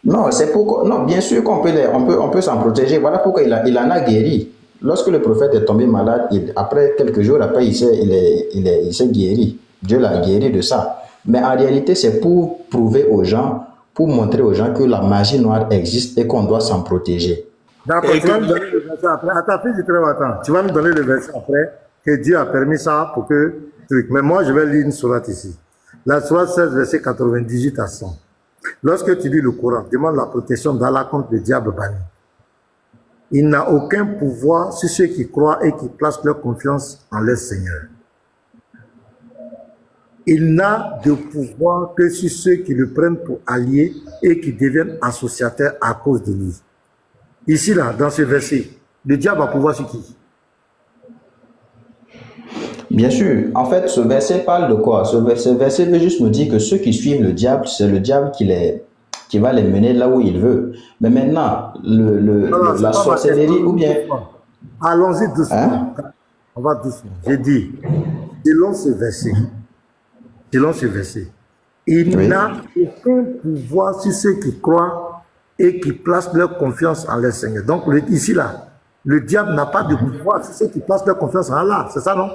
S7: Non, c'est pourquoi. Non, bien sûr qu'on peut on peut s'en protéger. Voilà pourquoi il en a guéri. Lorsque le prophète est tombé malade, après quelques jours après, il s'est guéri. Dieu l'a guéri de ça. Mais en réalité, c'est pour prouver aux gens, pour montrer aux gens que la magie noire existe et qu'on doit s'en protéger.
S1: D'accord, tu vas nous donner le verset après. Attends, fils du très attends. Tu vas nous donner le verset après que Dieu a permis ça pour que truc. Mais moi, je vais lire une sourate ici. La sourate 16, verset 98 à 100. Lorsque tu lis le Coran, demande la protection d'Allah contre le diable banni. Il n'a aucun pouvoir sur ceux qui croient et qui placent leur confiance en leur Seigneur. Il n'a de pouvoir que sur ceux qui le prennent pour allié et qui deviennent associateurs à cause de lui. Ici, là, dans ce verset, le diable a pouvoir sur qui?
S7: Bien sûr. En fait, ce verset parle de quoi? Ce verset veut juste nous dire que ceux qui suivent le diable, c'est le diable qui va les mener là où il veut. Mais maintenant, la sorcellerie ou bien...
S1: Allons-y doucement.
S7: Hein?
S1: On va doucement. J'ai dit, selon ce verset, il n'a aucun pouvoir sur ceux qui croient et qui placent leur confiance en leur Seigneur. Donc, ici, là, le diable n'a pas de pouvoir sur ceux qui placent leur confiance en Allah. C'est ça, non?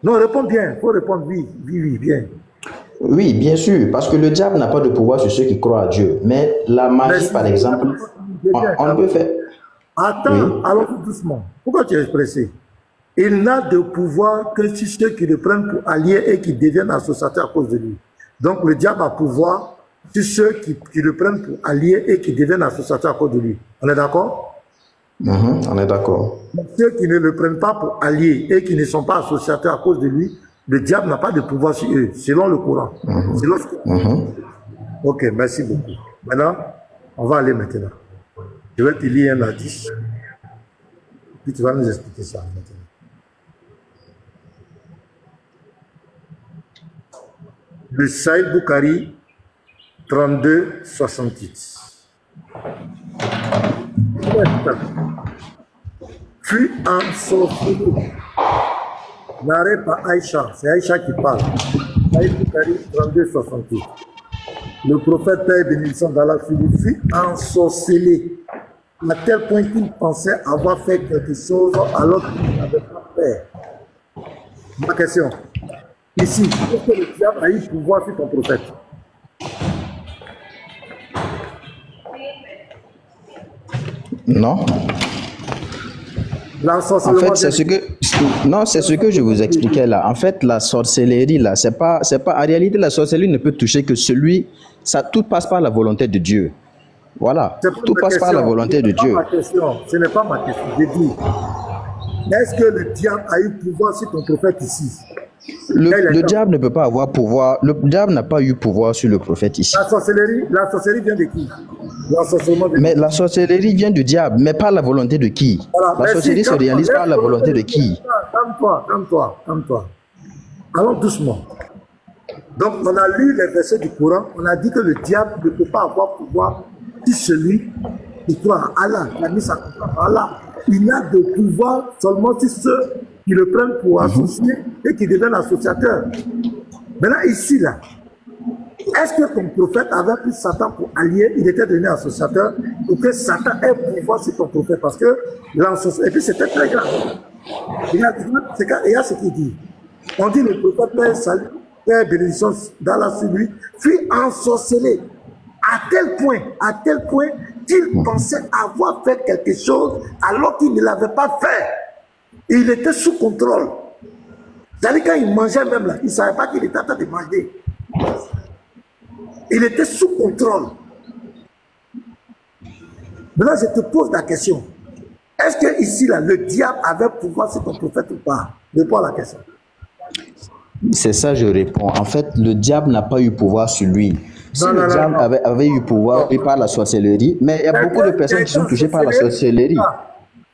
S1: Non, réponds bien. Il faut répondre oui, bien.
S7: Oui, bien sûr, parce que le diable n'a pas de pouvoir sur ceux qui croient à Dieu. Mais la magie, par exemple, on peut faire...
S1: Attends, oui. Allons doucement. Pourquoi tu es pressé? Il n'a de pouvoir que sur ceux qui le prennent pour alliés et qui deviennent associateurs à cause de lui. Donc le diable a pouvoir sur ceux qui le prennent pour alliés et qui deviennent associateurs à cause de lui. On est d'accord?
S7: On est d'accord.
S1: Ceux qui ne le prennent pas pour alliés et qui ne sont pas associateurs à cause de lui, le diable n'a pas de pouvoir sur eux, selon le Coran. Ok, merci beaucoup. Maintenant, on va aller maintenant. Je vais te lire un hadith. Puis tu vas nous expliquer ça maintenant. Le Saïd Boukari, 32-68. Fut ensorcelé. N'arrête pas Aïcha, c'est Aïcha qui parle. Saïd Boukari, 32-68. Le prophète Père bénédiction d'Allah fut ensorcelé à tel point qu'il pensait avoir fait quelque chose alors qu'il n'avait pas fait. Ma question, ici, est-ce que le diable a eu pouvoir sur ton prophète?
S7: Non. En fait, c'est ce que non, c'est ce que je vous expliquais là. En fait, la sorcellerie là, c'est pas en réalité la sorcellerie ne peut toucher que celui, ça tout passe par la volonté de Dieu. Voilà, tout passe par la volonté de Dieu.
S1: Ce n'est pas ma question. Je dis, est-ce que le diable a eu pouvoir sur ton prophète ici?
S7: Le diable ne peut pas avoir pouvoir. Le diable n'a pas eu pouvoir sur le prophète ici.
S1: La sorcellerie vient de qui?
S7: Mais la sorcellerie vient du diable, mais pas la volonté de qui? Voilà, la sorcellerie se réalise par la volonté de qui?
S1: Calme-toi. Allons doucement. Donc, on a lu les versets du Coran, on a dit que le diable ne peut pas avoir pouvoir sur celui qui croit en Allah, qui a mis sa confiance en Allah. Il n'a de pouvoir seulement sur ceux qui le prennent pour associé et qui deviennent associateurs. Maintenant, ici, là, est-ce que ton prophète avait pris Satan pour allié, il était devenu associateur, pour que Satan ait pouvoir sur ton prophète? Parce que l'association, et puis c'était très grave. Il y a ce qu'il dit. On dit le prophète Père salut, Père bénédiction d'Allah sur lui, fut ensorcelé à tel point qu'il pensait avoir fait quelque chose alors qu'il ne l'avait pas fait. Il était sous contrôle. C'est-à-dire quand il mangeait même là, il ne savait pas qu'il était en train de manger. Il était sous contrôle. Maintenant, je te pose la question. Est-ce que ici, là, le diable avait pouvoir sur ton prophète ou pas? Réponds à la question.
S7: C'est ça, je réponds. En fait, le diable n'a pas eu pouvoir sur lui. Si le diable avait eu pouvoir par la sorcellerie, mais il y a beaucoup de personnes qui sont touchées par la sorcellerie.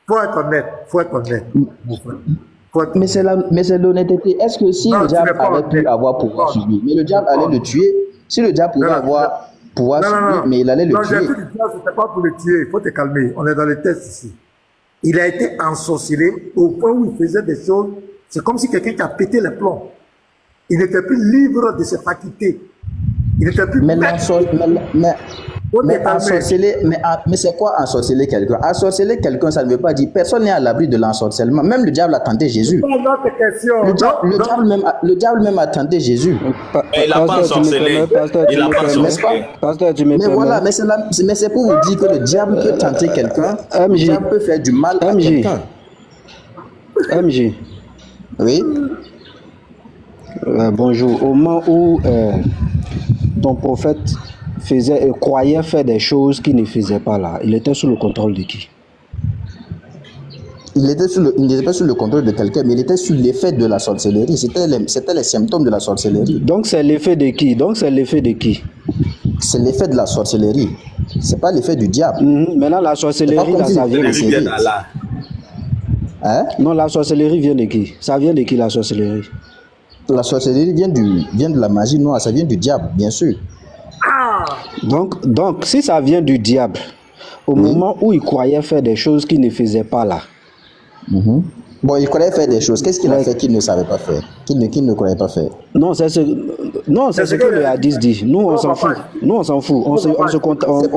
S1: Faut être honnête.
S7: Mais c'est l'honnêteté. Est-ce que si le diable avait pu avoir pouvoir sur lui, mais le diable allait le tuer? Si le diable pouvait avoir pouvoir sur lui, mais il allait le tuer.
S1: Non, c'était pas pour le tuer. Il faut te calmer. On est dans le test ici. Il a été ensorcelé au point où il faisait des choses. C'est comme si quelqu'un qui a pété les plombs. Il n'était plus libre de ses facultés. Il n'était plus mais c'est quoi ensorceler quelqu'un? Ensorceler quelqu'un, ça ne veut pas dire personne n'est à l'abri de l'ensorcellement. Même le diable a tenté Jésus. Le diable même a tenté Jésus.
S2: Il n'a pas ensorcelé. Il n'a pas ensorcelé.
S7: Mais voilà, mais c'est pour vous dire que le diable peut tenter quelqu'un. Le diable peut faire du mal à quelqu'un.
S5: MJ.
S7: Oui.
S5: Bonjour. Au moment où ton prophète croyait faire des choses qu'il ne faisait pas là, il était sous le contrôle de qui?
S7: Il n'était pas sous le contrôle de quelqu'un, mais il était sous l'effet de la sorcellerie. C'était les symptômes de la sorcellerie.
S5: Donc c'est l'effet de qui? C'est
S7: l'effet de la sorcellerie. C'est pas l'effet du diable.
S5: Maintenant, la sorcellerie, là, ça vient de qui?
S7: Hein?
S5: Non, la sorcellerie vient de qui? Ça vient de qui, la sorcellerie?
S7: La sorcellerie vient de la magie noire, ça vient du diable, bien sûr.
S5: Donc, si ça vient du diable, au moment où il croyait faire des choses qu'il ne faisait pas là.
S7: Bon, il croyait faire des choses. Qu'est-ce qu'il a fait qu'il ne savait pas faire? Qu'il ne croyait pas faire?
S5: Non, c'est ce que le hadith dit. Nous, on s'en fout. On se contente.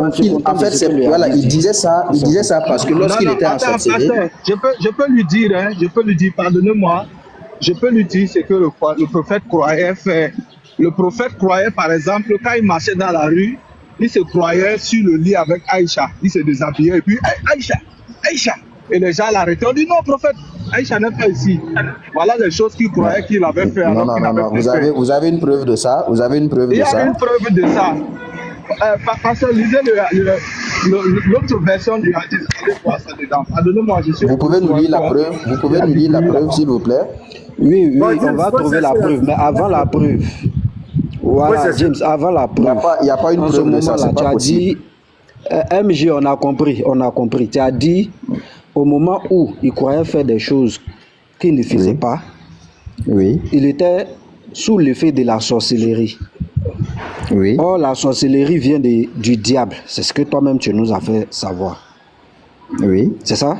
S7: En fait, voilà, il disait ça parce que lorsqu'il était ensorcelé.
S8: Je peux lui dire, pardonnez-moi. Je peux lui dire ce que le prophète croyait faire. Le prophète croyait, par exemple, quand il marchait dans la rue, il se croyait sur le lit avec Aïcha. Il se déshabillait et puis Aïcha. Et les gens l'arrêtaient. On dit non, prophète, Aïcha n'est pas ici. Voilà les choses qu'il croyait qu'il avait fait.
S7: Non. Vous avez une preuve de ça? Il y a une preuve de ça.
S8: Parce que lisez l'autre version du hadith. Pardonnez-moi, je suis.
S7: Vous pouvez nous lire la preuve, s'il vous plaît?
S5: Oui, on va trouver la preuve, mais avant la preuve. Voilà, James, avant la preuve.
S7: Il n'y a pas une preuve de ça, c'est pas possible.
S5: MJ, on a compris. Tu as dit au moment où il croyait faire des choses qu'il ne faisait pas,
S7: Oui.
S5: il était sous l'effet de la sorcellerie.
S7: Oui.
S5: Or, la sorcellerie vient du diable. C'est ce que toi-même tu nous as fait savoir.
S7: Oui.
S5: C'est ça?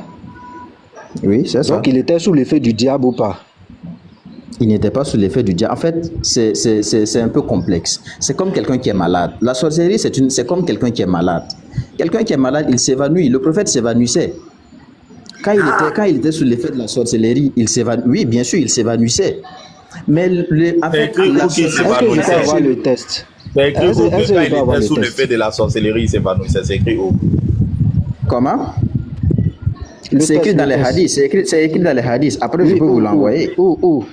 S7: Oui, c'est ça.
S5: Donc, il était sous l'effet du diable ou pas?
S7: Il n'était pas sous l'effet du diable. En fait, c'est un peu complexe. C'est comme quelqu'un qui est malade. La sorcellerie, c'est comme quelqu'un qui est malade. Quelqu'un qui est malade, il s'évanouit. Le prophète s'évanouissait. Quand il était sous l'effet de la sorcellerie, il s'évanouissait. Oui, bien sûr, il s'évanouissait. Mais en fait,
S5: est-ce que je peux avoir le test?
S9: C'est écrit où que quand il était sous l'effet de la sorcellerie, il s'évanouissait. C'est écrit où?
S7: Comment? C'est écrit dans les hadiths. C'est écrit dans les hadiths. Après, je peux vous l'envoyer.
S5: Où?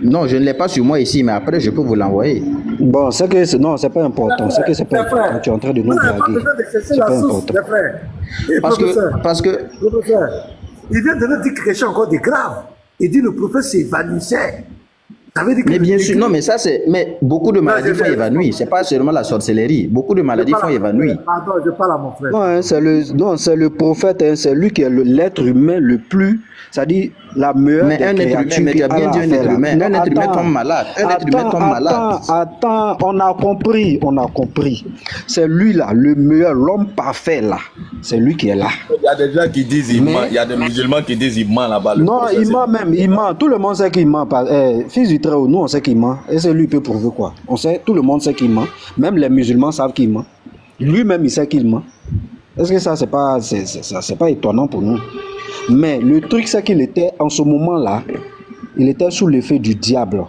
S7: Non, je ne l'ai pas sur moi ici, mais après, je peux vous l'envoyer.
S5: Bon, c'est que non, c'est pas important. C'est que c'est pas important. Tu es en train de nous blaguer. C'est pas important.
S7: Parce que
S1: Professeur, il vient de nous dire quelque chose encore de grave. Il dit le prophète s'évanouissait.
S7: Mais bien sûr, non, mais ça c'est. Mais beaucoup de maladies font évanouir. C'est pas seulement la sorcellerie. Beaucoup de maladies font évanouir.
S1: Pardon, je parle à mon frère.
S5: Non, c'est le prophète, hein, c'est lui qui est l'être humain le plus. C'est-à-dire la meilleure.
S7: Mais un être humain, mais tu as bien dit un être humain. Un être humain tombe malade. Un être humain tombe malade.
S5: Attends, on a compris. C'est lui là, le meilleur, l'homme parfait là. C'est lui qui est là.
S9: Il y a des gens qui disent il ment. Il y a des musulmans qui disent il ment là-bas.
S5: Non, il ment même, il ment. Tout le monde sait qu'il ment. Fils du Très-Haut, nous on sait qu'il ment. Et c'est lui qui peut prouver quoi? On sait, tout le monde sait qu'il ment. Même les musulmans savent qu'il ment. Lui-même il sait qu'il ment. Est-ce que ça c'est pas étonnant pour nous? Mais le truc, c'est qu'il était, en ce moment-là, il était sous l'effet du diable.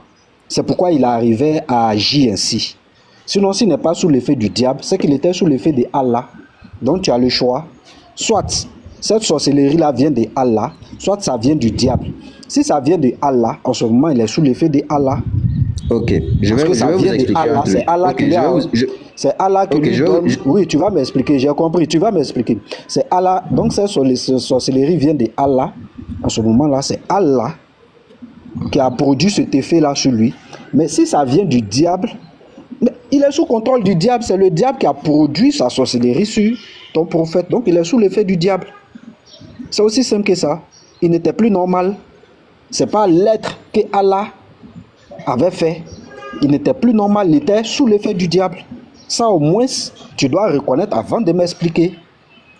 S5: C'est pourquoi il arrivait à agir ainsi. Sinon, s'il n'est pas sous l'effet du diable, c'est qu'il était sous l'effet de Allah. Donc, tu as le choix. Soit cette sorcellerie-là vient de Allah, soit ça vient du diable. Si ça vient de Allah, en ce moment, il est sous l'effet de Allah.
S7: Ok, je vais vous expliquer.
S5: C'est Allah qui c'est Allah qui lui donne. Oui, tu vas m'expliquer, j'ai compris, tu vas m'expliquer. C'est Allah, donc cette sorcellerie vient de Allah. En ce moment-là, c'est Allah qui a produit cet effet-là sur lui. Mais si ça vient du diable, il est sous contrôle du diable. C'est le diable qui a produit sa sorcellerie sur ton prophète. Donc il est sous l'effet du diable. C'est aussi simple que ça. Il n'était plus normal. C'est pas l'être que Allah avait fait. Il n'était plus normal, il était sous l'effet du diable. Ça au moins, tu dois reconnaître avant de m'expliquer.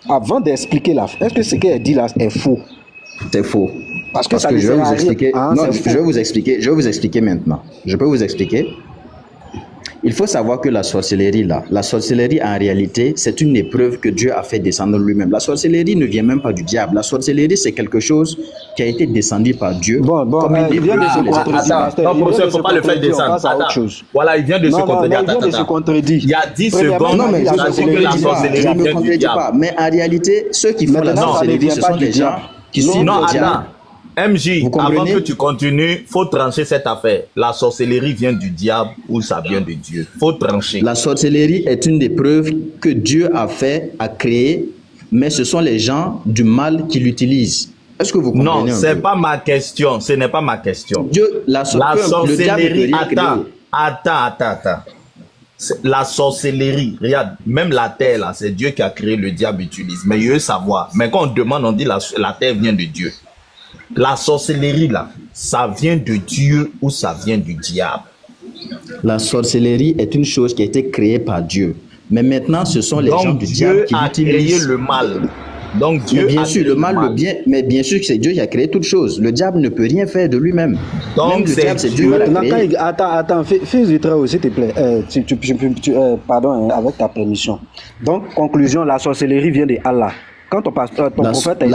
S5: Avant d'expliquer là. Est-ce que ce qu'elle dit là est faux?
S7: C'est faux.
S5: Parce que
S7: je vais vous expliquer. Non, je vais vous expliquer maintenant. Je peux vous expliquer. Il faut savoir que la sorcellerie en réalité, c'est une épreuve que Dieu a fait descendre lui-même. La sorcellerie ne vient même pas du diable. La sorcellerie, c'est quelque chose qui a été descendu par Dieu.
S5: Il vient de se contredire.
S9: Non, professeur, il ne faut pas le faire descendre. Voilà, il vient de se contredire. Il y a 10 secondes,
S7: mais
S9: il a dit que la sorcellerie vient du diable.
S7: Mais en réalité, ceux qui font la sorcellerie, ce sont des gens qui suivent le diable.
S9: MJ, avant que tu continues, faut trancher cette affaire. La sorcellerie vient du diable ou ça vient de Dieu? Faut trancher.
S7: La sorcellerie est une des preuves que Dieu a créé, mais ce sont les gens du mal qui l'utilisent. Est-ce que vous comprenez?
S9: Non, c'est pas ma question. Ce n'est pas ma question.
S7: La sorcellerie,
S9: attends. La sorcellerie, regarde, même la terre là, c'est Dieu qui a créé, le diable utilise. Mais il veut savoir. Mais quand on demande, on dit la terre vient de Dieu. La sorcellerie là, ça vient de Dieu ou ça vient du diable?
S7: La sorcellerie est une chose qui a été créée par Dieu. Mais maintenant, ce sont les gens du diable qui l'utilisent.
S9: Dieu a créé le mal. Donc Dieu
S7: bien sûr, le mal, le bien, mais bien sûr que c'est Dieu qui a créé toutes choses. Le diable ne peut rien faire de lui-même.
S9: Donc
S7: le diable, c'est Dieu qui l'a créé.
S5: Attends, fils du Très-Haut, s'il te plaît. Pardon, avec ta permission. Donc, conclusion, la sorcellerie vient de Allah. Quand ton prophète a été...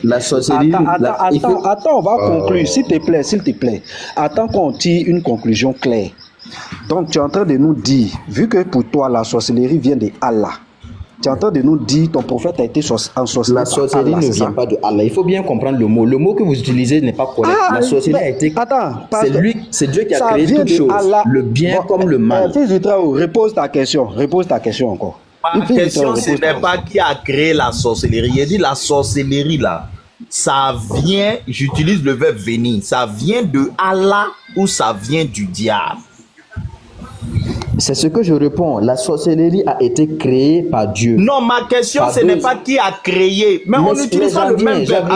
S7: La sorcellerie...
S5: Attends, on va conclure, s'il te plaît. Attends qu'on tire une conclusion claire. Donc, tu es en train de nous dire, vu que pour toi, la sorcellerie vient de Allah, tu es en train de nous dire, ton prophète a été ensorcelé.
S7: La sorcellerie ne vient pas de Allah. Il faut bien comprendre le mot. Le mot que vous utilisez n'est pas correct. La sorcellerie a été... c'est Dieu qui a créé toutes choses. Le bien comme le mal.
S5: Fils du Très-Haut, repose ta question encore.
S9: Ma question, ce n'est pas qui a créé la sorcellerie. Il dit la sorcellerie là, ça vient, j'utilise le verbe venir, ça vient de Allah ou ça vient du diable?
S7: C'est ce que je réponds. La sorcellerie a été créée par Dieu.
S9: Non, ma question, ce n'est pas qui a créé. Mais on n'utilise pas le même verbe.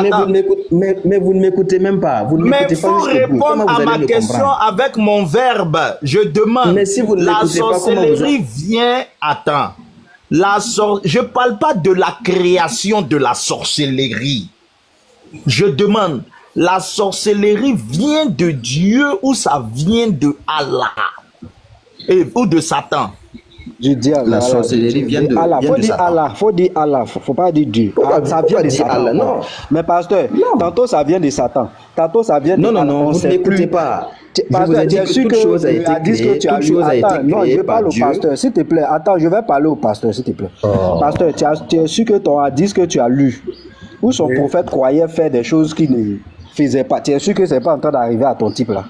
S7: Mais vous ne m'écoutez même pas. Vous ne
S9: mais
S7: m'écoutez
S9: il faut
S7: pas
S9: répondre à ma question avec mon verbe. Je demande.
S7: Mais si vous ne
S9: la
S7: pas,
S9: sorcellerie vient... Attends. Je ne parle pas de la création de la sorcellerie. Je demande, la sorcellerie vient de Dieu ou ça vient de Allah ou de Satan?
S5: Je dis
S7: la sorcellerie vient de
S5: Allah. Faut dire
S7: Satan.
S5: Allah. Faut dire Allah. Faut pas dire Dieu. Ça vient de Satan.
S7: Allah, non.
S5: Mais pasteur, tantôt ça vient de Satan. Tantôt ça vient de
S7: Allah. Non, vous n'écoutez pas.
S5: Pasteur, tu es sûr que toute chose a été créée. Non, je parle au pasteur, s'il te plaît. Attends, je vais parler au pasteur, s'il te plaît. Pasteur, tu es sûr que ton hadith que tu as lu, où son prophète croyait faire des choses qu'il ne faisait pas. Tu es sûr que c'est pas en train d'arriver à ton type là?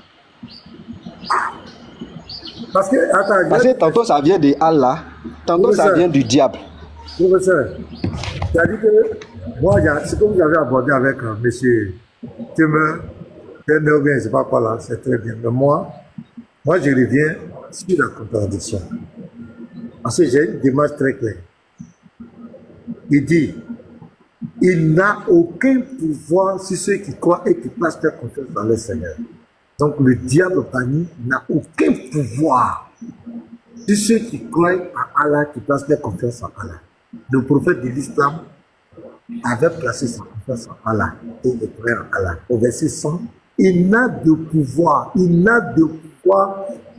S5: Parce que tantôt ça vient de Allah, tantôt ça vient du diable.
S1: Professeur, c'est-à-dire que moi, ce que vous avez abordé avec monsieur Temer, je ne sais pas quoi là, c'est très bien. Mais moi, je reviens sur la contradiction. Parce que j'ai une démarche très claire. Il dit, il n'a aucun pouvoir sur ceux qui croient et qui placent leur confiance dans le Seigneur. Donc le diable banni n'a aucun pouvoir sur ceux qui croient à Allah, qui placent leur confiance en Allah. Le prophète de l'islam avait placé sa confiance en Allah et il croyait en Allah. Au verset 100, il n'a de pouvoir,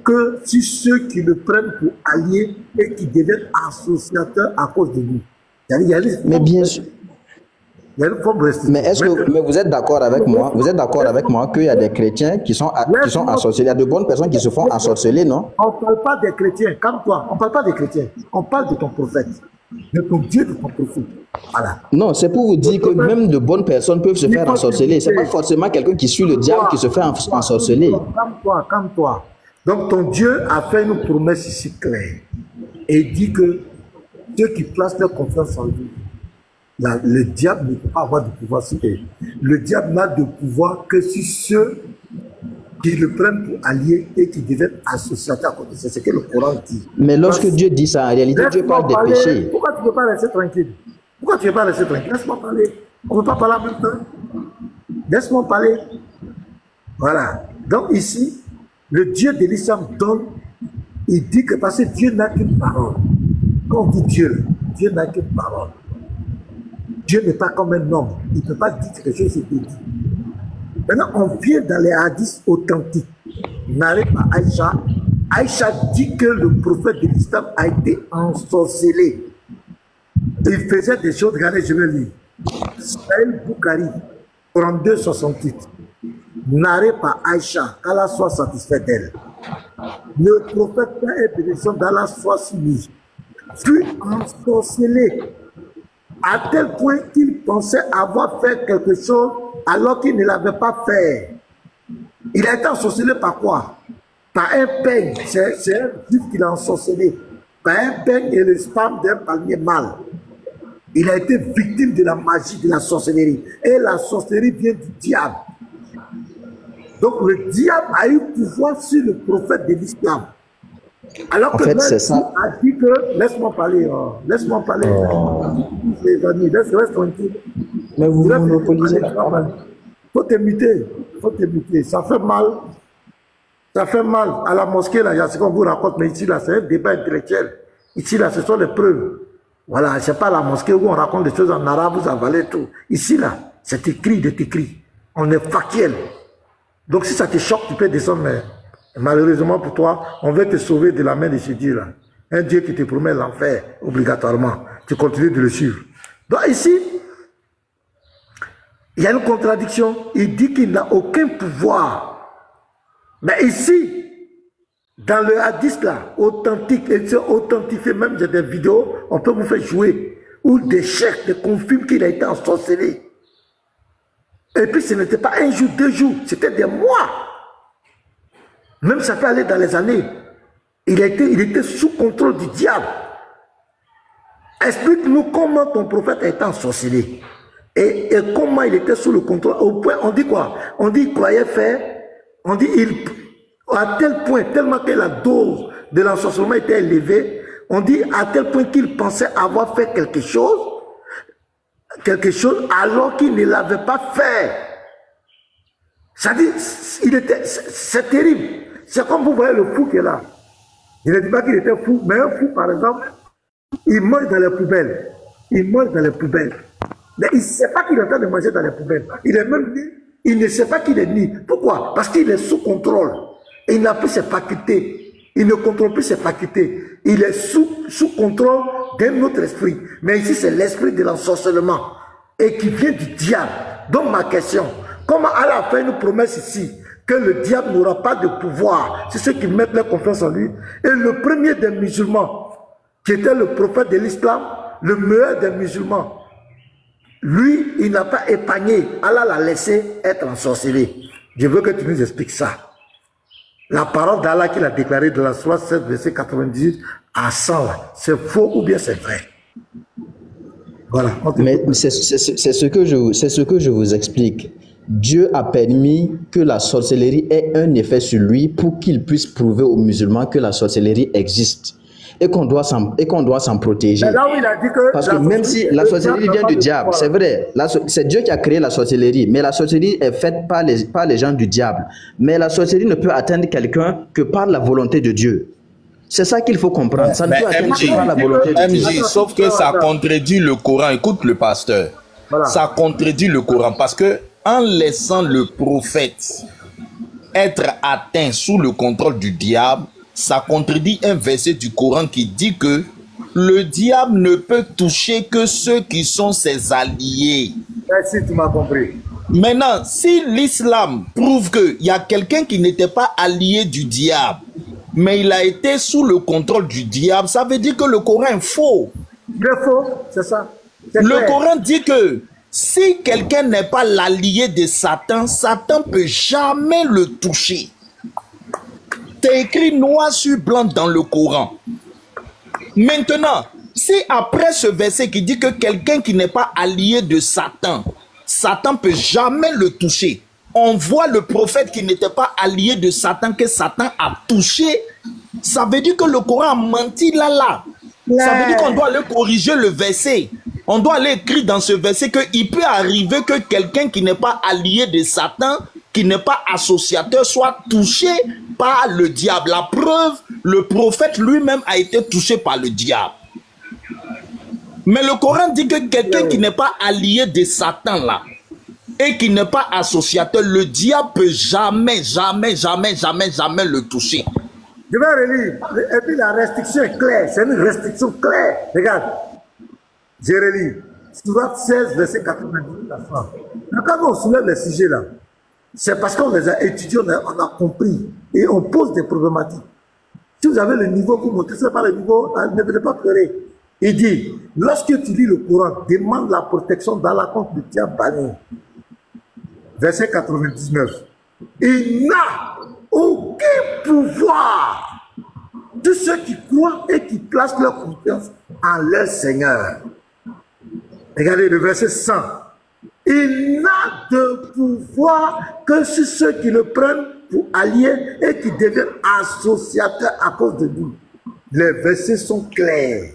S1: que sur ceux qui le prennent pour alliés et qui deviennent associateurs à cause de lui.
S7: Mais bien sûr. Mais est-ce que vous êtes d'accord avec moi? Vous êtes d'accord avec moi qu'il y a des chrétiens qui sont ensorcelés? Il y a de bonnes personnes qui se font ensorceler, non?
S1: On ne parle pas des chrétiens, comme toi. On ne parle pas des chrétiens. On parle de ton prophète, de ton Dieu, de ton prophète. Voilà.
S7: Non, c'est pour vous dire que même de bonnes personnes peuvent se faire ensorceler. Ce n'est pas forcément quelqu'un qui suit le diable qui se fait ensorceler.
S1: Calme-toi. Donc ton Dieu a fait une promesse ici claire. Et il dit que ceux qui placent leur confiance en lui, le diable ne peut pas avoir de pouvoir sur eux. Le diable n'a de pouvoir que sur ceux qui le prennent pour alliés et qui deviennent associateurs. C'est ce que le Coran dit.
S7: Mais lorsque Dieu dit ça, en réalité, Dieu parle des péchés.
S1: Pourquoi tu ne peux pas rester tranquille? Laisse-moi parler. On ne peut pas parler en même temps. Laisse-moi parler. Voilà. Donc ici, le Dieu de l'islam donne, il dit que parce que Dieu n'a qu'une parole. Quand on dit Dieu, Dieu n'a qu'une parole. Dieu n'est pas comme un homme. Il ne peut pas dire quelque chose et dit. Maintenant, on vient dans les hadiths authentiques. Narré par Aïcha. Aïcha dit que le prophète de l'islam a été ensorcelé. Il faisait des choses, regardez, je vais lire. Sahih Bukhari, 32-68. Narré par Aïcha, qu'Allah soit satisfait d'elle. Le prophète et bénédiction d'Allah soit soumis. Fut ensorcelé à tel point qu'il pensait avoir fait quelque chose alors qu'il ne l'avait pas fait. Il a été ensorcelé par quoi? Par un peigne. C'est un juif qui l'a ensorcelé. Par un peigne et le sperme d'un palmier mâle. Il a été victime de la magie, de la sorcellerie. Et la sorcellerie vient du diable. Donc le diable a eu pouvoir sur le prophète de l'islam. Alors que
S7: c'est ça.
S1: A dit que laisse-moi parler, les amis, laisse tranquille.
S7: Mais vous monopolisez la
S1: parole. Faut t'imiter, ça fait mal à la mosquée là, il y a ce qu'on vous raconte, mais ici là c'est un débat intellectuel. Ici là ce sont les preuves. Voilà, c'est pas la mosquée où on raconte des choses en arabe, vous avalez tout. Ici là, c'est écrit, on est factuel. Donc si ça te choque, tu peux descendre, mais malheureusement pour toi, on veut te sauver de la main de ce Dieu-là. Un Dieu qui te promet l'enfer, obligatoirement. Tu continues de le suivre. Donc ici, il y a une contradiction. Il dit qu'il n'a aucun pouvoir. Mais ici, dans le hadith là, authentique, et c'est authentifié, même j'ai des vidéos, on peut vous faire jouer, ou des chèques, des confirment qu'il a été ensorcelé. Et puis ce n'était pas un jour, 2 jours, c'était des mois. Même ça peut aller dans les années. Il était sous contrôle du diable. Explique-nous comment ton prophète a été ensorcelé. Et comment il était sous le contrôle. Au point, on dit quoi? On dit qu'il croyait faire. On dit à tel point, tellement que la dose de l'ensorcellement était élevé. On dit à tel point qu'il pensait avoir fait quelque chose alors qu'il ne l'avait pas fait. C'est terrible. C'est comme vous voyez le fou qui est là. Je ne dis pas qu'il était fou, mais un fou, par exemple, il mange dans les poubelles. Il mange dans les poubelles. Mais il ne sait pas qu'il est en train de manger dans les poubelles. Il est même nu. Il ne sait pas qu'il est nu. Pourquoi? Parce qu'il est sous contrôle. Et il n'a plus ses facultés. Il ne contrôle plus ses facultés. Il est sous contrôle d'un autre esprit. Mais ici, c'est l'esprit de l'ensorcellement. Et qui vient du diable. Donc ma question, comment Allah a fait une promesse ici que le diable n'aura pas de pouvoir? C'est ceux qui mettent leur confiance en lui. Et le premier des musulmans, qui était le prophète de l'islam, le meilleur des musulmans, lui, il n'a pas épargné. Allah l'a laissé être ensorcelé. Je veux que tu nous expliques ça. La parole d'Allah qu'il a déclarée de la sourate 7, verset 98 à 100, c'est faux ou bien c'est vrai? Voilà.
S7: Mais c'est ce que je vous explique. Dieu a permis que la sorcellerie ait un effet sur lui pour qu'il puisse prouver aux musulmans que la sorcellerie existe et qu'on doit s'en protéger.
S1: Là où il a dit que
S7: parce que même si la sorcellerie vient du diable, c'est vrai, c'est Dieu qui a créé la sorcellerie, mais la sorcellerie est faite par les gens du diable. Mais la sorcellerie ne peut atteindre quelqu'un que par la volonté de Dieu. C'est ça qu'il faut comprendre. Ça ne peut atteindre que par la volonté de Dieu.
S9: Sauf que ça contredit le Coran. Écoute le pasteur. Voilà. Ça contredit le Coran parce que en laissant le prophète être atteint sous le contrôle du diable, ça contredit un verset du Coran qui dit que le diable ne peut toucher que ceux qui sont ses alliés.
S1: Merci, tu m'as compris.
S9: Maintenant, si l'islam prouve qu'il y a quelqu'un qui n'était pas allié du diable, mais il a été sous le contrôle du diable, ça veut dire que le Coran est faux.
S1: Il est faux, c'est ça.
S9: Le Coran dit que si quelqu'un n'est pas l'allié de Satan, Satan ne peut jamais le toucher. C'est écrit noir sur blanc dans le Coran. Maintenant, si après ce verset qui dit que quelqu'un qui n'est pas allié de Satan, Satan ne peut jamais le toucher, on voit le prophète qui n'était pas allié de Satan, que Satan a touché, ça veut dire que le Coran a menti là. Ça veut dire qu'on doit aller corriger le verset. On doit aller écrire dans ce verset qu'il peut arriver que quelqu'un qui n'est pas allié de Satan, qui n'est pas associateur, soit touché par le diable. La preuve, le prophète lui-même a été touché par le diable. Mais le Coran dit que quelqu'un qui n'est pas allié de Satan là, et qui n'est pas associateur, le diable peut jamais le toucher.
S1: Je vais relire. Et puis la restriction est claire. C'est une restriction claire. Regarde. Je relis. Sourate 16, verset 98 à 100. Quand on soulève les sujets là, c'est parce qu'on les a étudiés, on a compris. Et on pose des problématiques. Si vous avez le niveau, vous ne montrez pas le niveau, ne venez pas pleurer. Il dit, lorsque tu lis le Coran, demande la protection d'Allah contre le diable banni. Verset 99. Il n'a aucun pouvoir de ceux qui croient et qui placent leur confiance en leur Seigneur. Regardez le verset 100. Il n'a de pouvoir que sur ceux qui le prennent pour alliés et qui deviennent associateurs à cause de nous. Les versets sont clairs.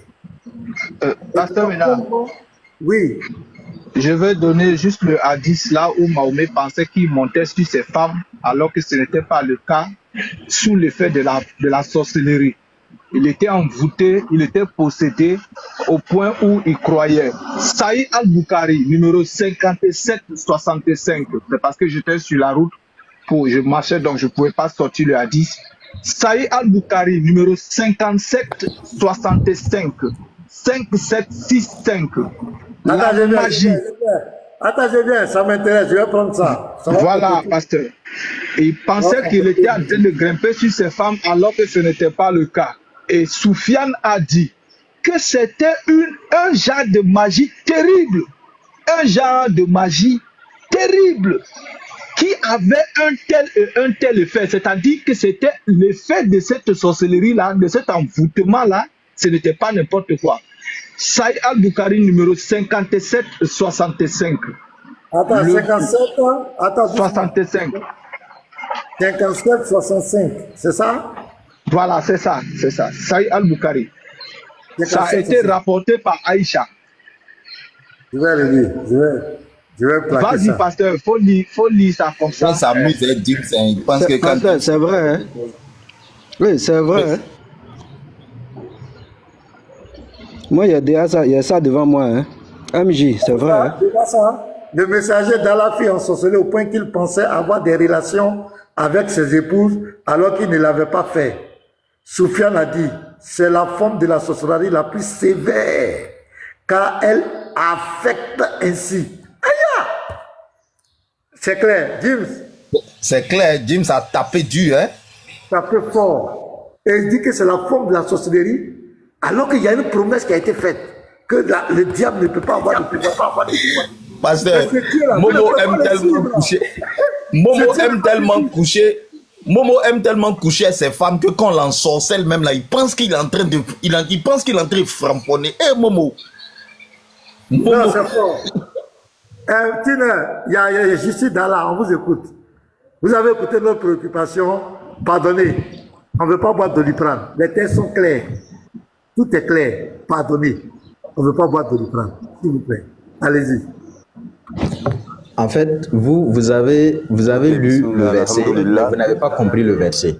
S8: Pasteur Ménard.
S1: Oui.
S8: Je vais donner juste le hadith là où Mahomet pensait qu'il montait sur ses femmes alors que ce n'était pas le cas sous l'effet de la sorcellerie. Il était envoûté, il était possédé au point où il croyait. Sahih al-Bukhari, numéro 5765. C'est parce que j'étais sur la route, je marchais donc je ne pouvais pas sortir le hadith. Sahih al-Bukhari, numéro 5765. 5765.
S1: Attends, je viens, ça m'intéresse, je vais prendre ça.
S8: Voilà, pasteur. Il pensait qu'il était en train de grimper sur ses femmes alors que ce n'était pas le cas. Et Soufiane a dit que c'était un genre de magie terrible. Un genre de magie terrible qui avait un tel effet. C'est-à-dire que c'était l'effet de cette sorcellerie-là, de cet envoûtement-là, ce n'était pas n'importe quoi. Sahih al-Bukhari numéro 5765.
S1: Attends, 57, attends.
S8: 65.
S1: 57, 65, c'est ça?
S8: Voilà, c'est ça, c'est ça. Saïd Al-Bukhari. Ça a été rapporté par Aïcha.
S1: Je vais le lire, je vais plaquer ça.
S8: Vas-y, pasteur, faut lire ça comme ça.
S9: On s'amuse, il pense que quand...
S5: C'est vrai, hein? Oui, c'est vrai.
S9: Oui.
S5: Hein? Moi, il y a ça devant moi. Hein? MJ, c'est vrai. Hein?
S1: Ça, le messager d'Allah fut ensorcelé au point qu'il pensait avoir des relations avec ses épouses alors qu'il ne l'avait pas fait. Soufiane a dit, c'est la forme de la sorcellerie la plus sévère car elle affecte ainsi. Aïe! C'est clair, James.
S9: C'est clair, James a tapé dur, hein?
S1: Tapé fort. Et il dit que c'est la forme de la sorcellerie alors qu'il y a une promesse qui a été faite que le diable ne peut pas avoir de pouvoir.
S9: Pasteur, Momo aime tellement coucher. Momo aime tellement coucher ses femmes que quand on l'ensorcelle même là, il pense qu'il est en train de framponner. Eh Momo.
S1: Non, c'est fort. Tina, il y a Justice d'Allah, on vous écoute. Vous avez écouté nos préoccupations. Pardonnez. On ne veut pas boire de Doliprane. Les textes sont clairs. Tout est clair. Pardonnez. On ne veut pas boire de Doliprane. S'il vous plaît. Allez-y.
S3: En fait, vous avez lu le verset, mais vous n'avez pas compris le verset.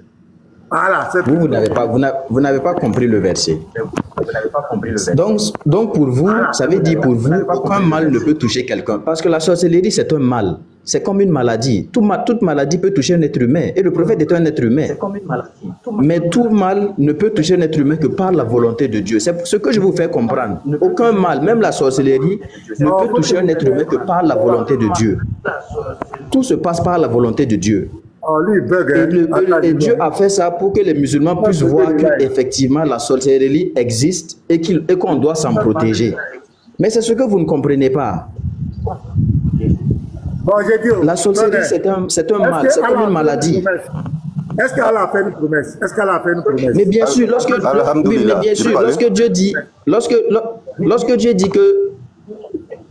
S1: Voilà,
S3: vous n'avez pas compris le verset. Donc pour vous, ça veut dire pour vous, aucun mal ne peut toucher quelqu'un. Parce que la sorcellerie, c'est un mal. C'est comme une maladie. Toute maladie peut toucher un être humain. Et le prophète est un être humain. Mais tout mal ne peut toucher un être humain que par la volonté de Dieu. C'est ce que je vous fais comprendre. Aucun mal, même la sorcellerie, ne peut toucher un être humain que par la volonté de Dieu. Tout se passe par la volonté de Dieu. Et Dieu a fait ça pour que les musulmans puissent voir qu'effectivement la sorcellerie existe et qu'on doit s'en protéger. Mais c'est ce que vous ne comprenez pas.
S1: Bon,
S3: la sorcellerie, c'est un mal, c'est comme une maladie.
S1: Est-ce qu'Allah a fait une promesse?
S3: Mais bien sûr, lorsque Dieu dit, lorsque Dieu dit que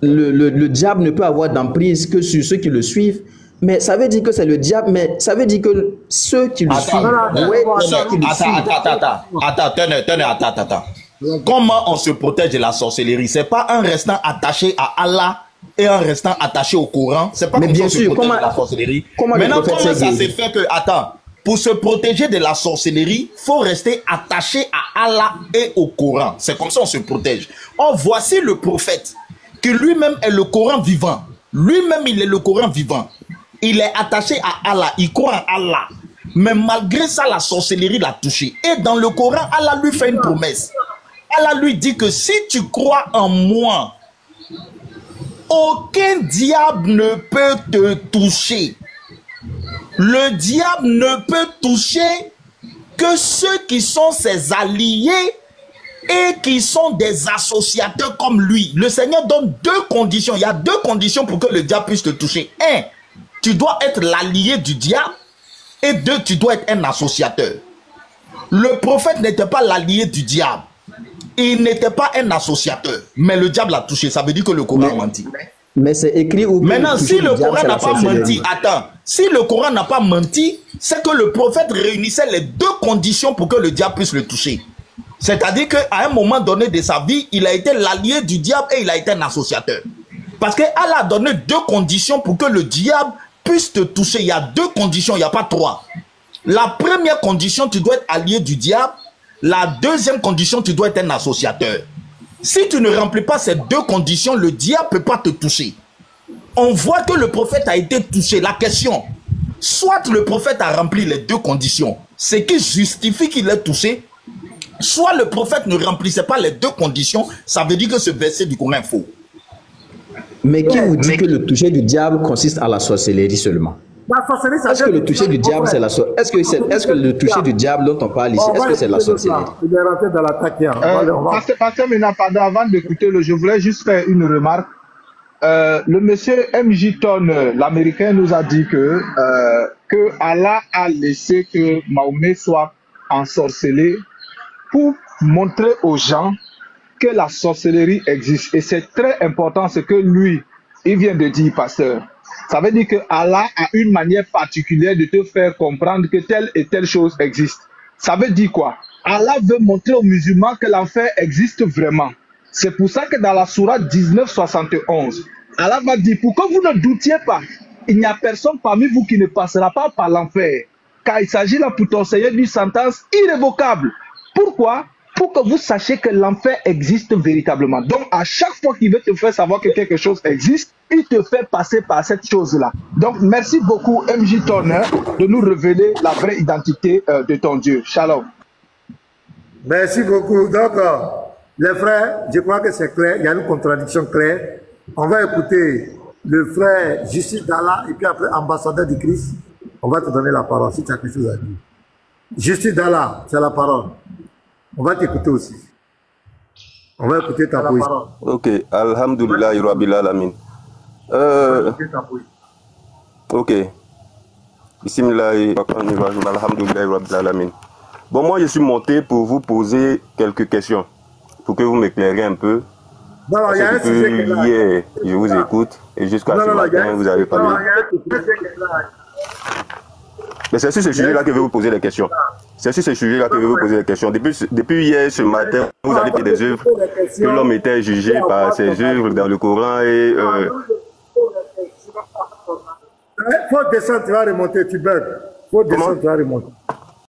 S3: le diable ne peut avoir d'emprise que sur ceux qui le suivent, mais ça veut dire que c'est le diable, mais ça veut dire que ceux qui le suivent,
S9: Attends. Comment on se protège de la sorcellerie? C'est pas en restant attaché à Allah et en restant attaché au Coran. C'est pas comme ça qu'on se protège de la sorcellerie. Maintenant, comment ça s'est fait que, pour se protéger de la sorcellerie, il faut rester attaché à Allah et au Coran. C'est comme ça qu'on se protège. Or, voici le prophète, qui lui-même est le Coran vivant. Lui-même, il est le Coran vivant. Il est attaché à Allah, il croit en Allah. Mais malgré ça, la sorcellerie l'a touché. Et dans le Coran, Allah lui fait une promesse. Allah lui dit que si tu crois en moi, aucun diable ne peut te toucher. Le diable ne peut toucher que ceux qui sont ses alliés et qui sont des associateurs comme lui. Le Seigneur donne deux conditions. Il y a deux conditions pour que le diable puisse te toucher. Un, tu dois être l'allié du diable. Et deux, tu dois être un associateur. Le prophète n'était pas l'allié du diable. Il n'était pas un associateur. Mais le diable l'a touché. Ça veut dire que le Coran a menti.
S3: Mais c'est écrit où...
S9: Maintenant, si le Coran n'a pas menti, si le Coran n'a pas menti, c'est que le prophète réunissait les deux conditions pour que le diable puisse le toucher. C'est-à-dire qu'à un moment donné de sa vie, il a été l'allié du diable et il a été un associateur. Parce qu'Allah a donné deux conditions pour que le diable puisse te toucher. Il y a deux conditions, il n'y a pas trois. La première condition, tu dois être allié du diable. La deuxième condition, tu dois être un associateur. Si tu ne remplis pas ces deux conditions, le diable ne peut pas te toucher. On voit que le prophète a été touché. La question, soit le prophète a rempli les deux conditions, ce qui justifie qu'il est touché, soit le prophète ne remplissait pas les deux conditions, ça veut dire que ce verset du Coran est faux.
S3: Mais qui vous dit que le toucher du diable consiste à la sorcellerie seulement? Est-ce que le toucher du diable, c'est la sorcellerie? Est-ce que le toucher du diable dont on parle ici, est-ce que c'est la sorcellerie?
S1: Il est rentré dans l'attaque.
S8: Pasteur Ménard, avant d'écouter, je voulais juste faire une remarque. Le monsieur M.J. Ton, l'américain, nous a dit que Allah a laissé que Mahomet soit ensorcelé pour montrer aux gens que la sorcellerie existe. Et c'est très important ce que lui, il vient de dire, pasteur. Ça veut dire que Allah a une manière particulière de te faire comprendre que telle et telle chose existe. Ça veut dire quoi? Allah veut montrer aux musulmans que l'enfer existe vraiment. C'est pour ça que dans la sourate 1971, Allah va dire, pour que vous ne doutiez pas, il n'y a personne parmi vous qui ne passera pas par l'enfer. Car il s'agit là pour ton Seigneur d'une sentence irrévocable. Pourquoi? Pour que vous sachiez que l'enfer existe véritablement. Donc, à chaque fois qu'il veut te faire savoir que quelque chose existe, il te fait passer par cette chose-là. Donc, merci beaucoup, MJ Turner, de nous révéler la vraie identité de ton Dieu. Shalom.
S1: Merci beaucoup. Donc, les frères, je crois que c'est clair. Il y a une contradiction claire. On va écouter le frère Justice d'Allah et puis après, ambassadeur du Christ. On va te donner la parole si tu as quelque chose à dire. Justice d'Allah, c'est la parole. On va t'écouter aussi. On va écouter ta poésie.
S10: Ok, Alhamdulillah, Rabbil Alamin. Ok. Bismillahirrahmanirrahim, Alhamdulillah, Rabbil Alamin. Bon, moi, je suis monté pour vous poser quelques questions, pour que vous m'éclairiez un peu.
S1: Non, il y a un sujet qui est là.
S10: Hier, je vous écoute, et jusqu'à ce matin, vous avez parlé. Mais c'est sur ce sujet-là que je vais vous poser des questions. C'est sur ce sujet-là que je vais vous poser des questions. Depuis hier, ce matin, vous avez fait des œuvres que l'homme était jugé par ses œuvres dans le Coran et...
S1: Faut descendre, tu vas remonter, tu bugs. Faut descendre, tu vas remonter.